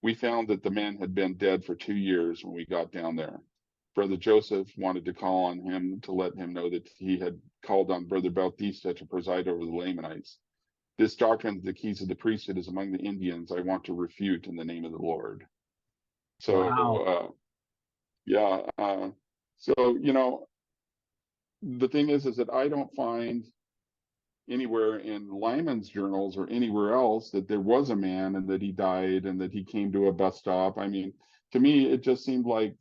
We found that the man had been dead for 2 years when we got down there. Brother Joseph wanted to call on him to let him know that he had called on Brother Bautista to preside over the Lamanites. This doctrine, the keys of the priesthood, is among the Indians I want to refute in the name of the Lord. So, Wow. yeah. So, the thing is that I don't find anywhere in Lyman's journals or anywhere else that there was a man and that he died and that he came to a bus stop. I mean, to me, it just seemed like,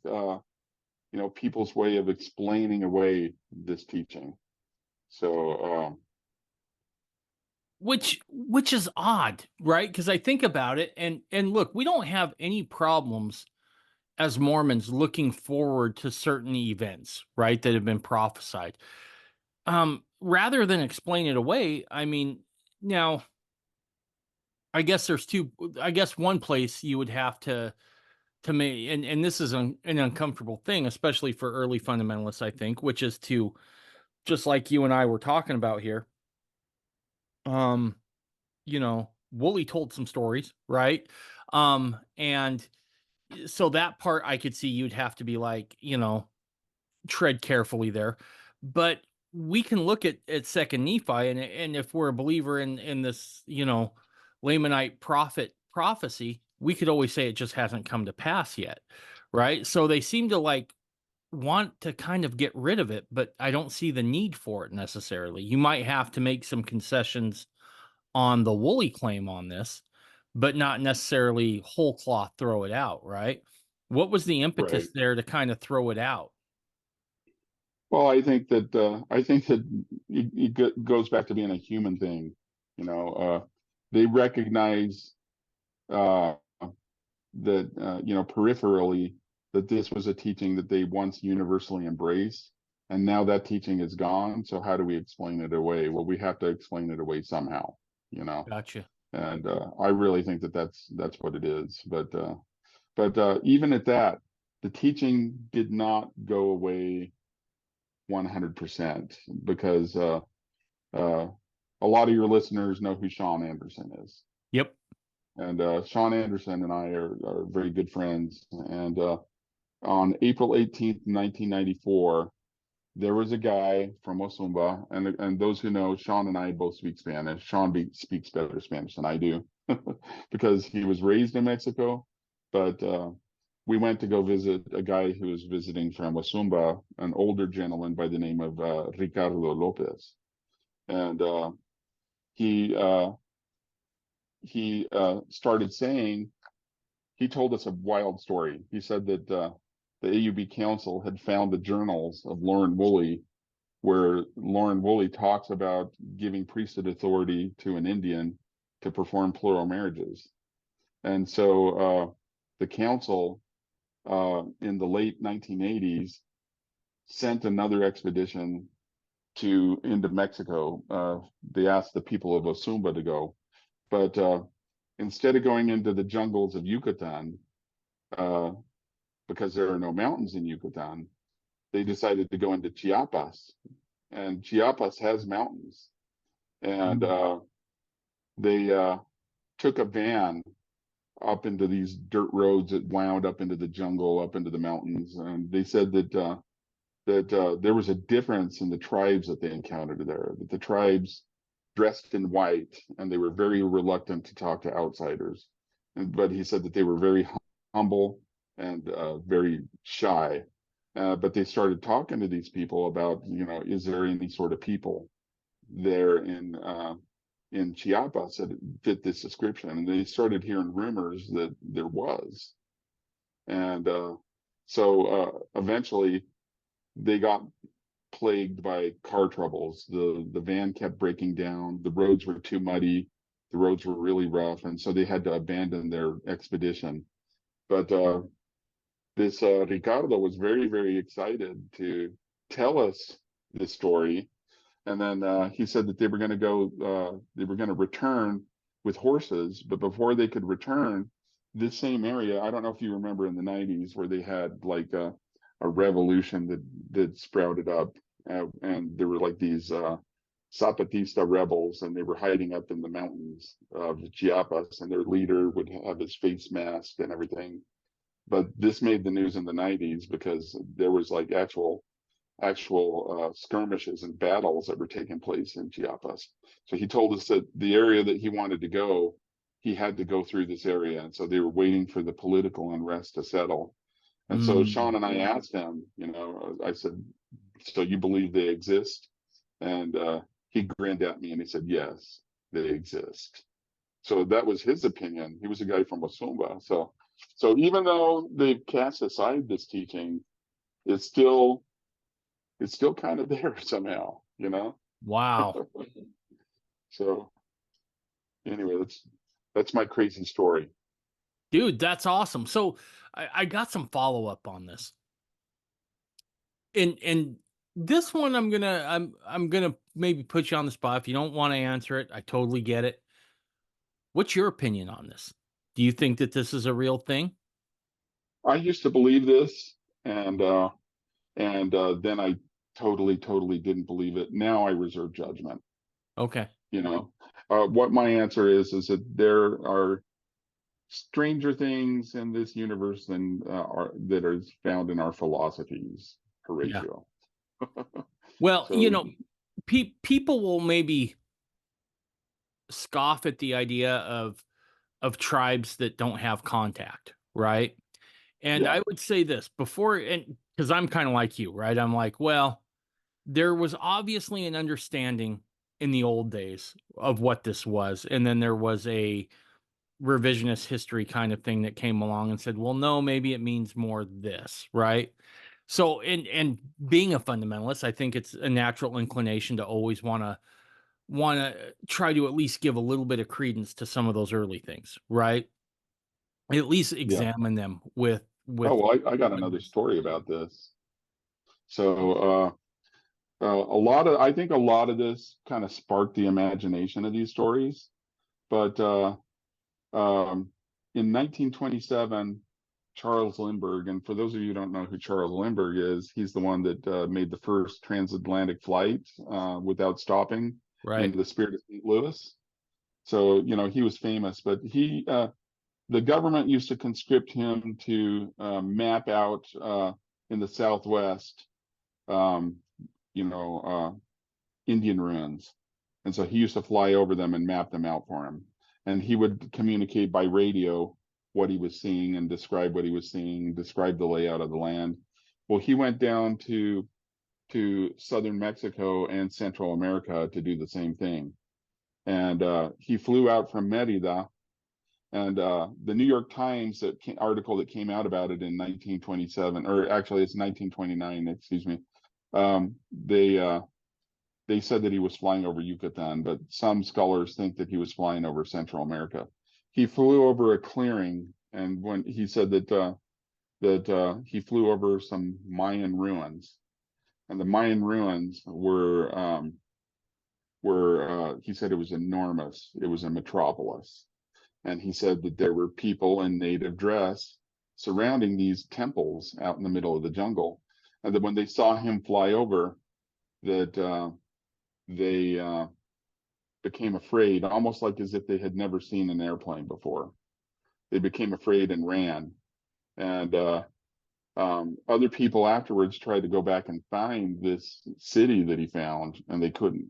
people's way of explaining away this teaching. So, Which is odd, right? Because I think about it, and look, we don't have any problems as Mormons looking forward to certain events, right, that have been prophesied. Rather than explain it away, I mean, now I guess one place you would have to to me, and this is an uncomfortable thing, especially for early fundamentalists, I think, which is to, just like you and I were talking about here, um, Wooly told some stories, right? And so that part I could see you'd have to be like, tread carefully there. But we can look at Second Nephi, and if we're a believer in this, Lamanite prophet prophecy, we could always say it just hasn't come to pass yet, right? So they seem to like want to kind of get rid of it, but I don't see the need for it necessarily. You might have to make some concessions on the Wooly claim on this, but not necessarily whole cloth throw it out, right? What was the Right. impetus there to kind of throw it out? Well, I think that goes back to being a human thing. You know, they recognize uh, that peripherally that this was a teaching that they once universally embraced, and now that teaching is gone. So how do we explain it away? Well, we have to explain it away somehow. You know, Gotcha. and I really think that that's what it is. But even at that, the teaching did not go away 100% because uh, a lot of your listeners know who Sean Anderson is. Yep. And Sean Anderson and I are very good friends. And on April 18th, 1994, there was a guy from Osumba, and those who know, Sean and I both speak Spanish. Speaks better Spanish than I do because he was raised in Mexico. But we went to go visit a guy who was visiting from Osumba, an older gentleman by the name of Ricardo Lopez, and he uh, he started saying he told us a wild story. He said that the AUB Council had found the journals of Lauren Woolley, where Lauren Woolley talks about giving priesthood authority to an Indian to perform plural marriages. And so the council in the late 1980s sent another expedition to into Mexico. They asked the people of Osumba to go, but instead of going into the jungles of Yucatan, uh, because there are no mountains in Yucatan, they decided to go into Chiapas, and Chiapas has mountains. And Mm. they took a van up into these dirt roads that wound up into the jungle, up into the mountains, and they said that there was a difference in the tribes that they encountered there. That the tribes dressed in white, and they were very reluctant to talk to outsiders. But he said that they were very humble and very shy. But they started talking to these people about, is there any sort of people there in Chiapas that fit this description? And they started hearing rumors that there was. And so eventually they got plagued by car troubles. The van kept breaking down. The roads were too muddy. The roads were really rough, and so they had to abandon their expedition. But this Ricardo was very, very excited to tell us this story. And then he said that they were going to go, they were going to return with horses, but before they could return, this same area, I don't know if you remember in the 90s where they had like a revolution that sprouted up, and there were like these Zapatista rebels, and they were hiding up in the mountains of Chiapas, and their leader would have his face masked and everything. But this made the news in the 90s because there was like actual skirmishes and battles that were taking place in Chiapas. So he told us that the area that he wanted to go, he had to go through this area. And so they were waiting for the political unrest to settle. And so Sean Mm. and I asked him, I said, so you believe they exist? And he grinned at me and he said, yes, they exist. So that was his opinion. He was a guy from Wasumba. So even though they've cast aside this teaching, it's still it's still kind of there somehow. Wow. So anyway, that's my crazy story. Dude, that's awesome. So I got some follow up on this. And this one I'm gonna maybe put you on the spot. If you don't want to answer it, I totally get it. What's your opinion on this? Do you think that this is a real thing? I used to believe this, and then I totally didn't believe it. Now I reserve judgment. Okay. You know, what my answer is that there are stranger things in this universe than that is found in our philosophies, Yeah. Horatio. Well, So people will maybe scoff at the idea of tribes that don't have contact, right? And yeah, I would say this before, and because I'm kind of like you, right? I'm like, well, there was obviously an understanding in the old days of what this was, and then there was a revisionist history kind of thing that came along and said, well, no, maybe it means more this, right? So, and being a fundamentalist, I think it's a natural inclination to always want to try to at least give a little bit of credence to some of those early things, right? At least yeah. examine them Oh, with well, I got another story about this. So I think a lot of this kind of sparked the imagination of these stories. But in 1927, Charles Lindbergh, and for those of you who don't know who Charles Lindbergh is, he's the one that made the first transatlantic flight without stopping right, into the Spirit of St. Louis. So, he was famous, but the government used to conscript him to map out in the Southwest, um, you know, Indian ruins. And so he used to fly over them and map them out for him. And he would communicate by radio what he was seeing and describe what he was seeing, describe the layout of the land. Well, he went down to southern Mexico and Central America to do the same thing. And he flew out from Merida. And the New York Times article that came out about it in 1927, or actually it's 1929, excuse me. Um, they uh, they said that he was flying over Yucatan, but some scholars think that he was flying over Central America. He flew over a clearing, and when he said that he flew over some Mayan ruins, and the Mayan ruins were he said it was enormous. It was a metropolis, and he said that there were people in native dress surrounding these temples out in the middle of the jungle, and that when they saw him fly over, that they became afraid, almost like as if they had never seen an airplane before. They became afraid and ran. And other people afterwards tried to go back and find this city that he found, and they couldn't.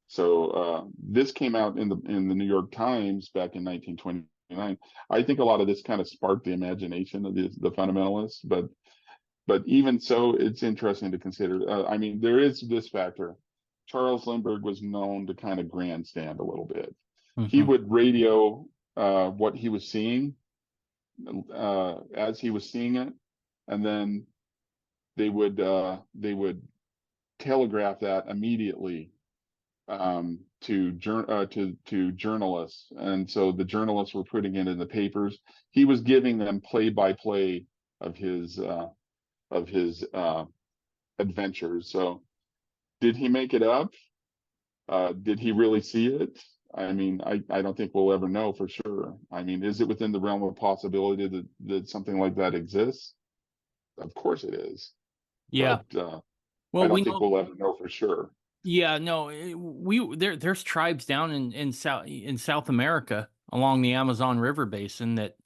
So this came out in the New York Times back in 1929. I think a lot of this kind of sparked the imagination of the fundamentalists, but even so, it's interesting to consider. I mean, there is this factor. Charles Lindbergh was known to kind of grandstand a little bit. He hmm would radio what he was seeing as he was seeing it, and then they would telegraph that immediately to journalists, and so the journalists were putting it in the papers. He was giving them play by play of his adventures. So did he make it up? Did he really see it? I mean, I don't think we'll ever know for sure. I mean, is it within the realm of possibility that something like that exists? Of course it is, yeah. but I Well, we don't think know, we'll ever know for sure. yeah, no, there's tribes down in South America along the Amazon River basin that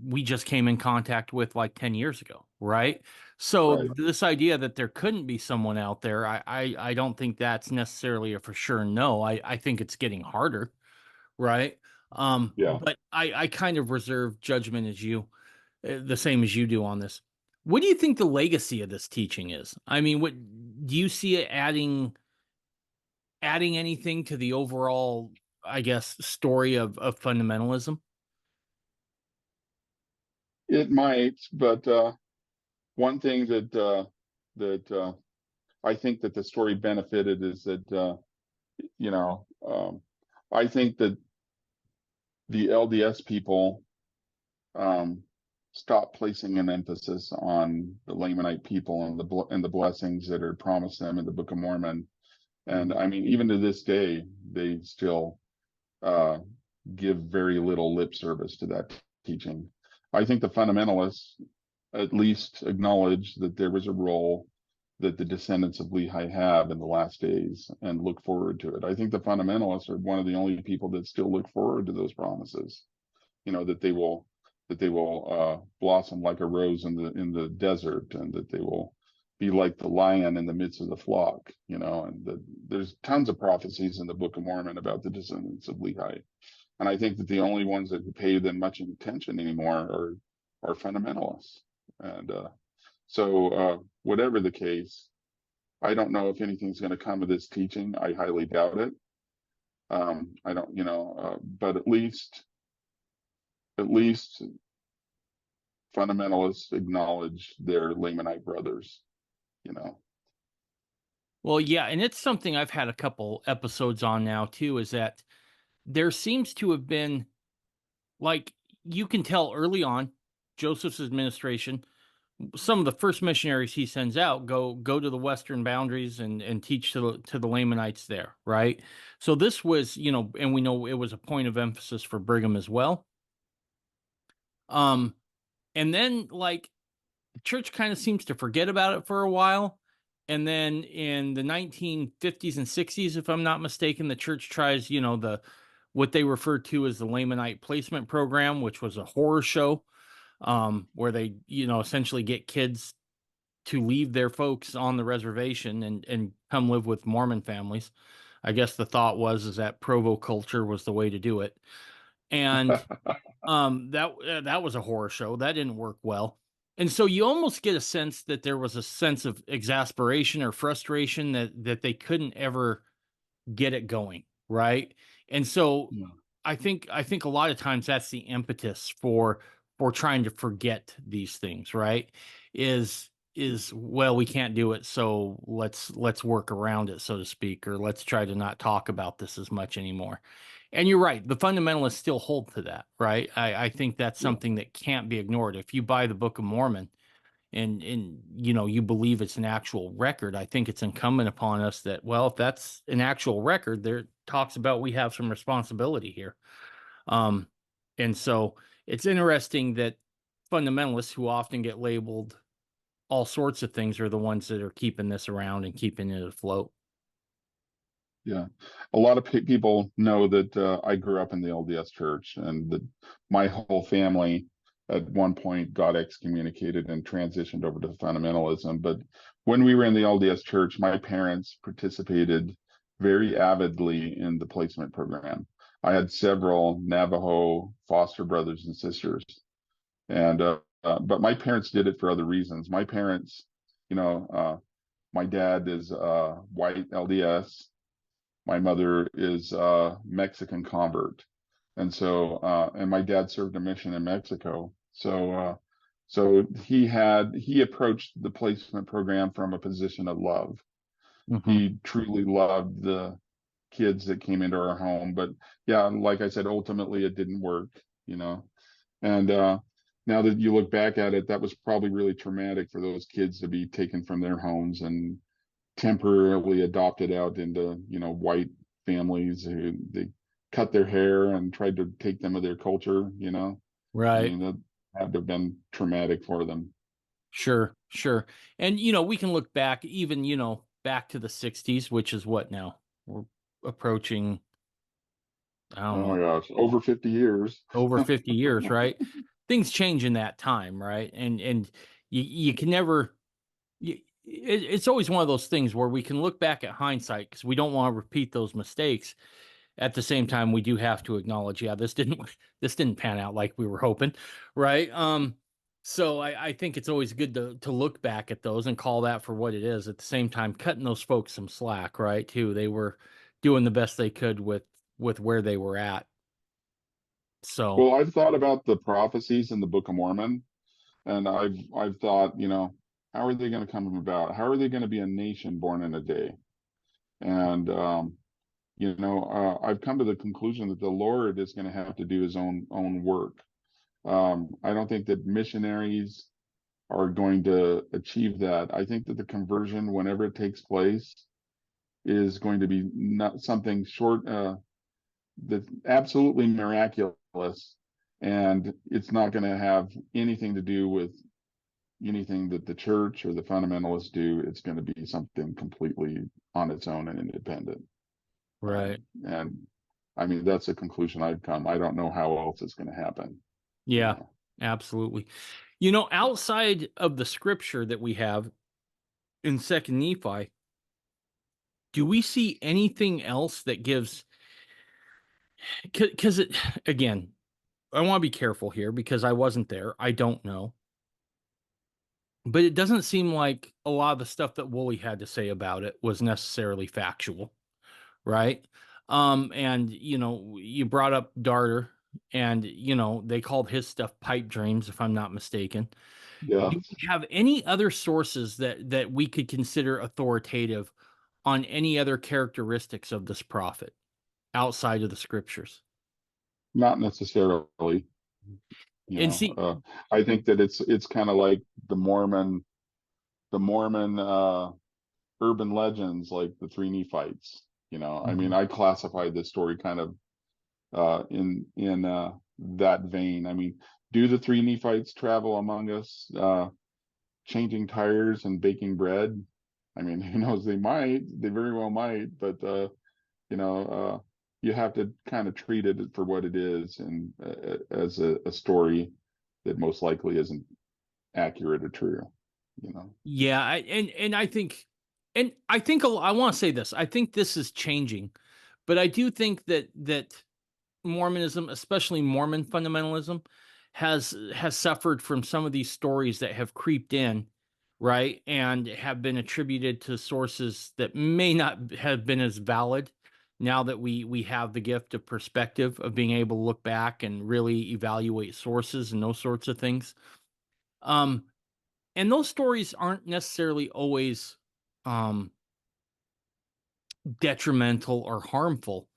we just came in contact with like 10 years ago, right? So Right. this idea that there couldn't be someone out there, I don't think that's necessarily a for sure no. I think it's getting harder, right? Yeah. But I kind of reserve judgment as you, the same as you do on this. What do you think the legacy of this teaching is? I mean, what do you see it adding anything to the overall, I guess, story of fundamentalism? It might, but one thing that I think that the story benefited is that you know I think that the LDS people um, stopped placing an emphasis on the Lamanite people and the blessings that are promised them in the Book of Mormon. And Mhm. I mean, even to this day, they still uh, give very little lip service to that teaching. I think the fundamentalists at least acknowledge that there was a role that the descendants of Lehi have in the last days and look forward to it. I think the fundamentalists are one of the only people that still look forward to those promises. That they will blossom like a rose in the desert, and that they will be like the lion in the midst of the flock. And there's tons of prophecies in the Book of Mormon about the descendants of Lehi. And I think that the only ones that pay them much attention anymore are fundamentalists. And whatever the case, I don't know if anything's going to come of this teaching. I highly doubt it. I don't, but at least fundamentalists acknowledge their Lamanite brothers. Well, yeah, and it's something I've had a couple episodes on now too, is that there seems to have been, like, you can tell early on, Joseph's administration, some of the first missionaries he sends out go to the western boundaries and teach to the Lamanites there, right? So this was, and we know it was a point of emphasis for Brigham as well. And then, like, the church kind of seems to forget about it for a while. And then in the 1950s and 60s, if I'm not mistaken, the church tries, what they refer to as the Lamanite placement program, which was a horror show, where they, essentially get kids to leave their folks on the reservation and come live with Mormon families. I guess the thought is that Provo culture was the way to do it. And that was a horror show. That didn't work well. And so you almost get a sense that there was a sense of exasperation or frustration that they couldn't ever get it going, right? And so Yeah. I think a lot of times that's the impetus for trying to forget these things, right? Is well, we can't do it, so let's work around it, so to speak, or let's try to not talk about this as much anymore. And you're right, the fundamentalists still hold to that, right? I think that's Yeah. something that can't be ignored. If you buy the Book of Mormon and you believe it's an actual record, I think it's incumbent upon us that, well, if that's an actual record, there talks about we have some responsibility here. And so it's interesting that fundamentalists, who often get labeled all sorts of things, are the ones that are keeping this around and keeping it afloat. Yeah. A lot of people know that I grew up in the LDS Church, and that my whole family at one point got excommunicated and transitioned over to fundamentalism. But when we were in the LDS Church, my parents participated very avidly in the placement program. I had several Navajo foster brothers and sisters, and but my parents did it for other reasons. My parents, my dad is white LDS. My mother is a Mexican convert, and my dad served a mission in Mexico. So he approached the placement program from a position of love. Mm-hmm. He truly loved the kids that came into our home. But yeah, like I said, ultimately it didn't work. And now that you look back at it, that was probably really traumatic for those kids to be taken from their homes and temporarily adopted out into white families who they cut their hair and tried to take them of their culture. I Right. mean, that had to have been traumatic for them. Sure, sure. And we can look back, even, back to the 60s, which is what now? We're approaching, I don't Oh my know, gosh, over 50 years. over 50 years, right? Things change in that time, right? And you can never, it's always one of those things where we can look back at hindsight because we don't want to repeat those mistakes. At the same time, we do have to acknowledge, yeah, this didn't pan out like we were hoping, right? So I think it's always good to look back at those and call that for what it is. At the same time, cutting those folks some slack, right? Too, they were doing the best they could with where they were at. So Well, I've thought about the prophecies in the Book of Mormon, and I've thought, how are they going to come about? How are they going to be a nation born in a day? And I've come to the conclusion that the Lord is going to have to do his own work. I don't think that missionaries are going to achieve that. I think that the conversion, whenever it takes place, is going to be not something short, that's absolutely miraculous, and it's not going to have anything to do with anything that the church or the fundamentalists do. It's going to be something completely on its own and independent. Right. And I mean, that's a conclusion I've come. I don't know how else it's going to happen. You Yeah, know, absolutely. Outside of the scripture that we have in Second Nephi, do we see anything else that gives? Because again, I want to be careful here because I wasn't there. I don't know, but it doesn't seem like a lot of the stuff that Woolley had to say about it was necessarily factual, right? And you brought up Darter, and they called his stuff pipe dreams, if I'm not mistaken. yeah, Do we have any other sources that we could consider authoritative on any other characteristics of this prophet outside of the scriptures? not necessarily. You And know, see, I think that it's kind of like the Mormon urban legends, like the three Nephites. I mean, Mhm. I classified this story kind of in that vein. I mean, do the three Nephites travel among us, changing tires and baking bread? I mean, who knows? They might. They very well might. But you know, you have to kind of treat it for what it is, and as a story that most likely isn't accurate or true. You know. Yeah, and I think I want to say this. I think this is changing, but I do think that Mormonism, especially Mormon fundamentalism, has suffered from some of these stories that have creeped in, right, and have been attributed to sources that may not have been as valid. Now that we have the gift of perspective of being able to look back and really evaluate sources and those sorts of things, um, and those stories aren't necessarily always um, detrimental or harmful.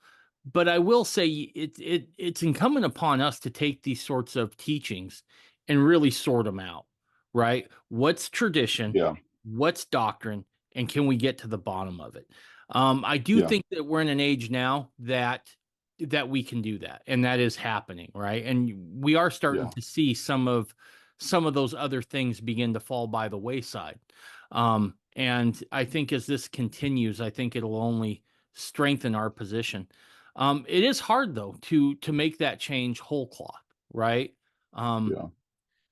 But I will say it's incumbent upon us to take these sorts of teachings and really sort them out, right? What's tradition? Yeah. What's doctrine? And can we get to the bottom of it? I do Yeah. think that we're in an age now that we can do that, and that is happening, right? And we are starting Yeah. to see some of those other things begin to fall by the wayside. And I think as this continues, I think it'll only strengthen our position. It is hard though to make that change whole cloth, right? Um, Yeah.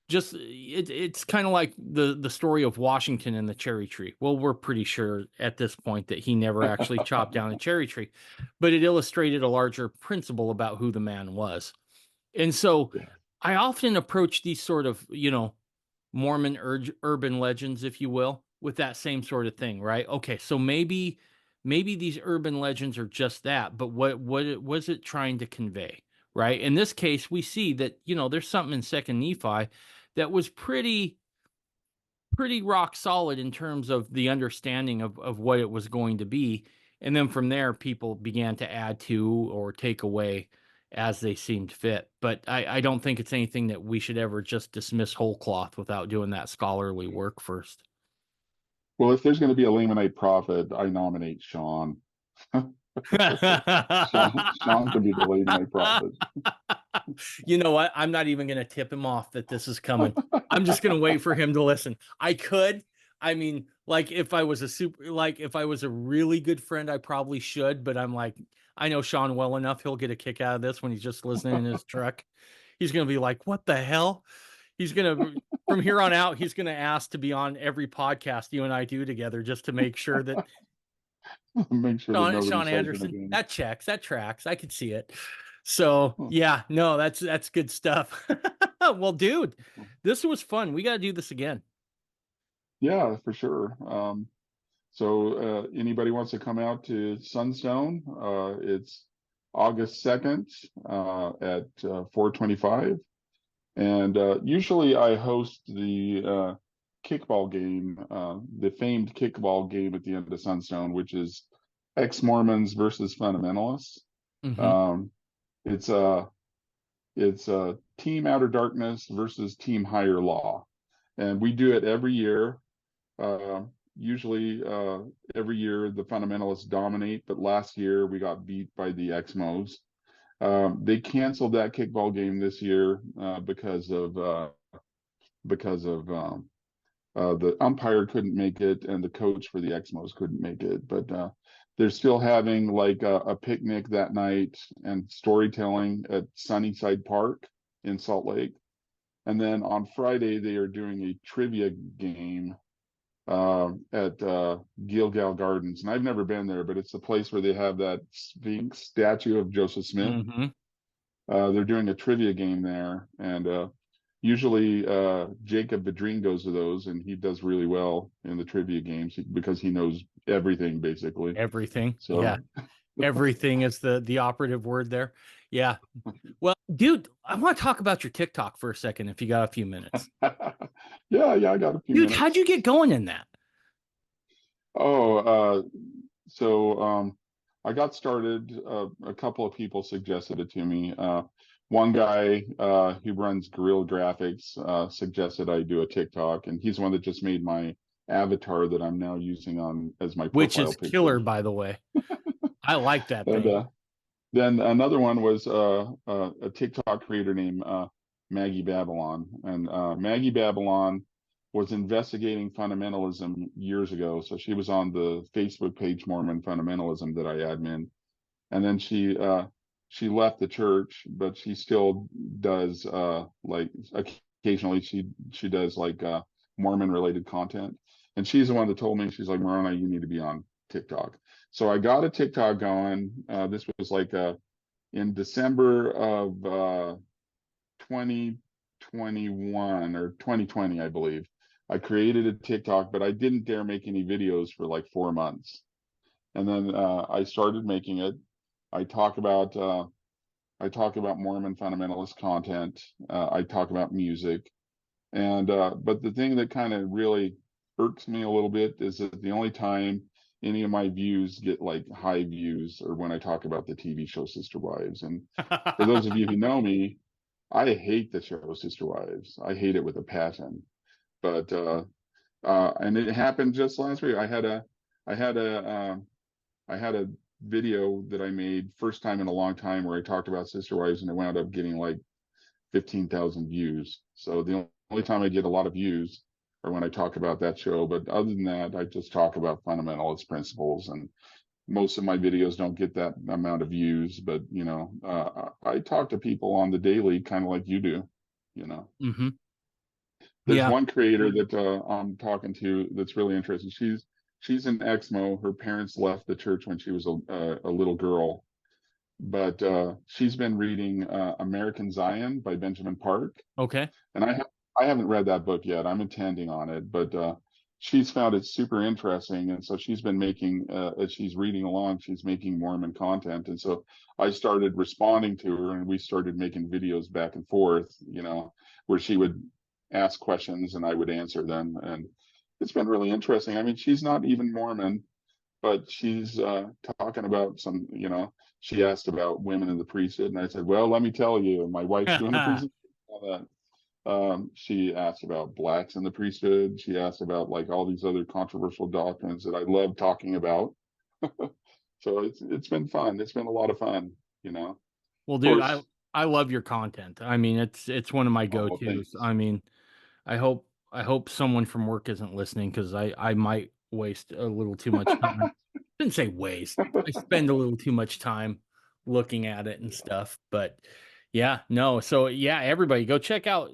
it's kind of like the story of Washington and the cherry tree. Well, we're pretty sure at this point that he never actually chopped down a cherry tree, but it illustrated a larger principle about who the man was. And so Yeah. I often approach these sort of, Mormon urban legends, if you will, with that same sort of thing, right? Okay, so maybe these urban legends are just that, but what was it trying to convey, right? In this case, we see that there's something in Second Nephi that was pretty rock solid in terms of the understanding of what it was going to be, and then from there, people began to add to or take away as they seemed fit. But I don't think it's anything that we should ever just dismiss whole cloth without doing that scholarly work first. Well, if there's going to be a Lamanite prophet, I nominate Sean. Sean can be the Lamanite prophet. You know what? I'm not even going to tip him off that this is coming. I'm just going to wait for him to listen. I could. I mean, like if I was a really good friend, I probably should, but I'm like, I know Sean well enough. He'll get a kick out of this when he's just listening in his truck. He's going to be like, what the hell? He's going to, from here on out, he's going to ask to be on every podcast you and I do together just to make sure that Make sure that nobody Sean says it Anderson. again. That checks. That tracks. I could see it. So yeah, no, that's good stuff. Well, dude, this was fun. We got to do this again. Yeah, for sure. So anybody wants to come out to Sunstone, it's August 2nd at 4:25. And usually I host the kickball game, the famed kickball game at the end of Sunstone, which is ex-Mormons versus fundamentalists. Hmm. Um, it's Team Outer Darkness versus Team Higher Law, and we do it every year. Uh, Usually, every year the fundamentalists dominate, but last year we got beat by the ex-Mos. They canceled that kickball game this year because of the umpire couldn't make it and the coach for the Expos couldn't make it. But they're still having like a picnic that night and storytelling at Sunnyside Park in Salt Lake. And then on Friday, they are doing a trivia game at Gilgal Gardens. And I've never been there, but it's the place where they have that Sphinx statue of Joseph Smith. Mm-hmm. They're doing a trivia game there. And usually Jacob Bedreen goes to those, and he does really well in the trivia games because he knows everything, basically. Everything. Yeah. So, Everything is the operative word there. Yeah. Well, dude, I want to talk about your TikTok for a second if you got a few minutes. yeah, I got a few Dude, how'd minutes. you get going in that? Oh, so I got started. A couple of people suggested it to me. One guy who runs Guerrilla Graphics suggested I do a TikTok, and he's the one that just made my avatar that I'm now using on as my Which profile is picture. killer, by the way. I like that And thing. then another one was a TikTok creator named Maggie Babylon, and Maggie Babylon was investigating fundamentalism years ago. So she was on the Facebook page Mormon Fundamentalism that I admin, and then she left the church, but she still does like occasionally she does like Mormon related content, and she's the one that told me, she's like, Moroni, you need to be on TikTok. So I got a TikTok going. This was like in December of 2021 or 2020, I believe. I created a TikTok, but I didn't dare make any videos for like 4 months. And then I started making it. I talk about Mormon fundamentalist content. I talk about music, and but the thing that kind of really irks me a little bit is that the only time any of my views get like high views are when I talk about the TV show Sister Wives. And for those of you who know me, I hate the show Sister Wives. I hate it with a passion. But and it happened just last week. I had a I had a video that I made first time in a long time where I talked about Sister Wives, and it wound up getting like 15,000 views. So the only time I get a lot of views are when I talk about that show. But other than that, I just talk about fundamentalist principles, and most of my videos don't get that amount of views. But I talk to people on the daily, kind of like you do. You know, Mm-hmm. there's Yeah. one creator that I'm talking to that's really interesting. She's an Exmo. Her parents left the church when she was a little girl, but she's been reading American Zion by Benjamin Park, Okay. and I haven't read that book yet. I'm intending on it, but she's found it super interesting, and so she's been making as she's reading along, she's making Mormon content, and so I started responding to her, and we started making videos back and forth, where she would ask questions and I would answer them, and it's been really interesting. I mean, she's not even Mormon, but she's talking about some, she asked about women in the priesthood, and I said, well, let me tell you, my wife's doing the priesthood. All that. She asked about blacks in the priesthood. She asked about like all these other controversial doctrines that I love talking about. So it's been fun. It's been a lot of fun, Of Well, dude, I course. I love your content. I mean, it's one of my Oh, go-tos. thanks. I mean, I hope someone from work isn't listening because I might waste a little too much time. Didn't say waste. I spend a little too much time looking at it and stuff. But yeah, no. So yeah, everybody go check out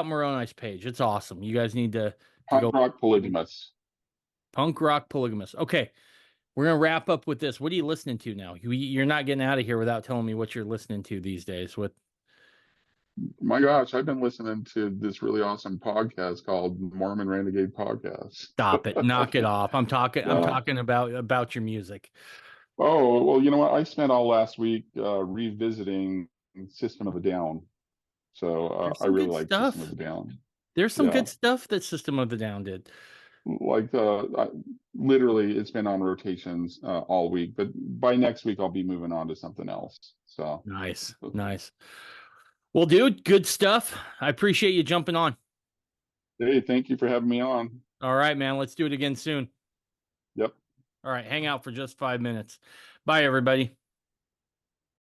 Moroni's page. It's awesome. You guys need to Punk go rock polygamous. punk rock polygamous. Okay, we're gonna wrap up with this. What are you listening to now? You're not getting out of here without telling me what you're listening to these days. With My gosh, I've been listening to this really awesome podcast called Mormon Renegade Podcast. Stop it, knock it off. I'm talking. I'm uh, talking about your music. oh, well, you know what? I spent all last week revisiting System of a Down. So There's I some really good like System of stuff. a Down. There's some Yeah. good stuff that System of the Down did. Like literally it's been on rotations all week, but by next week I'll be moving on to something else. So Nice, nice. Well, dude, good stuff. I appreciate you jumping on. hey, thank you for having me on. All right, man. Let's do it again soon. Yep. All right, hang out for just 5 minutes. Bye, everybody.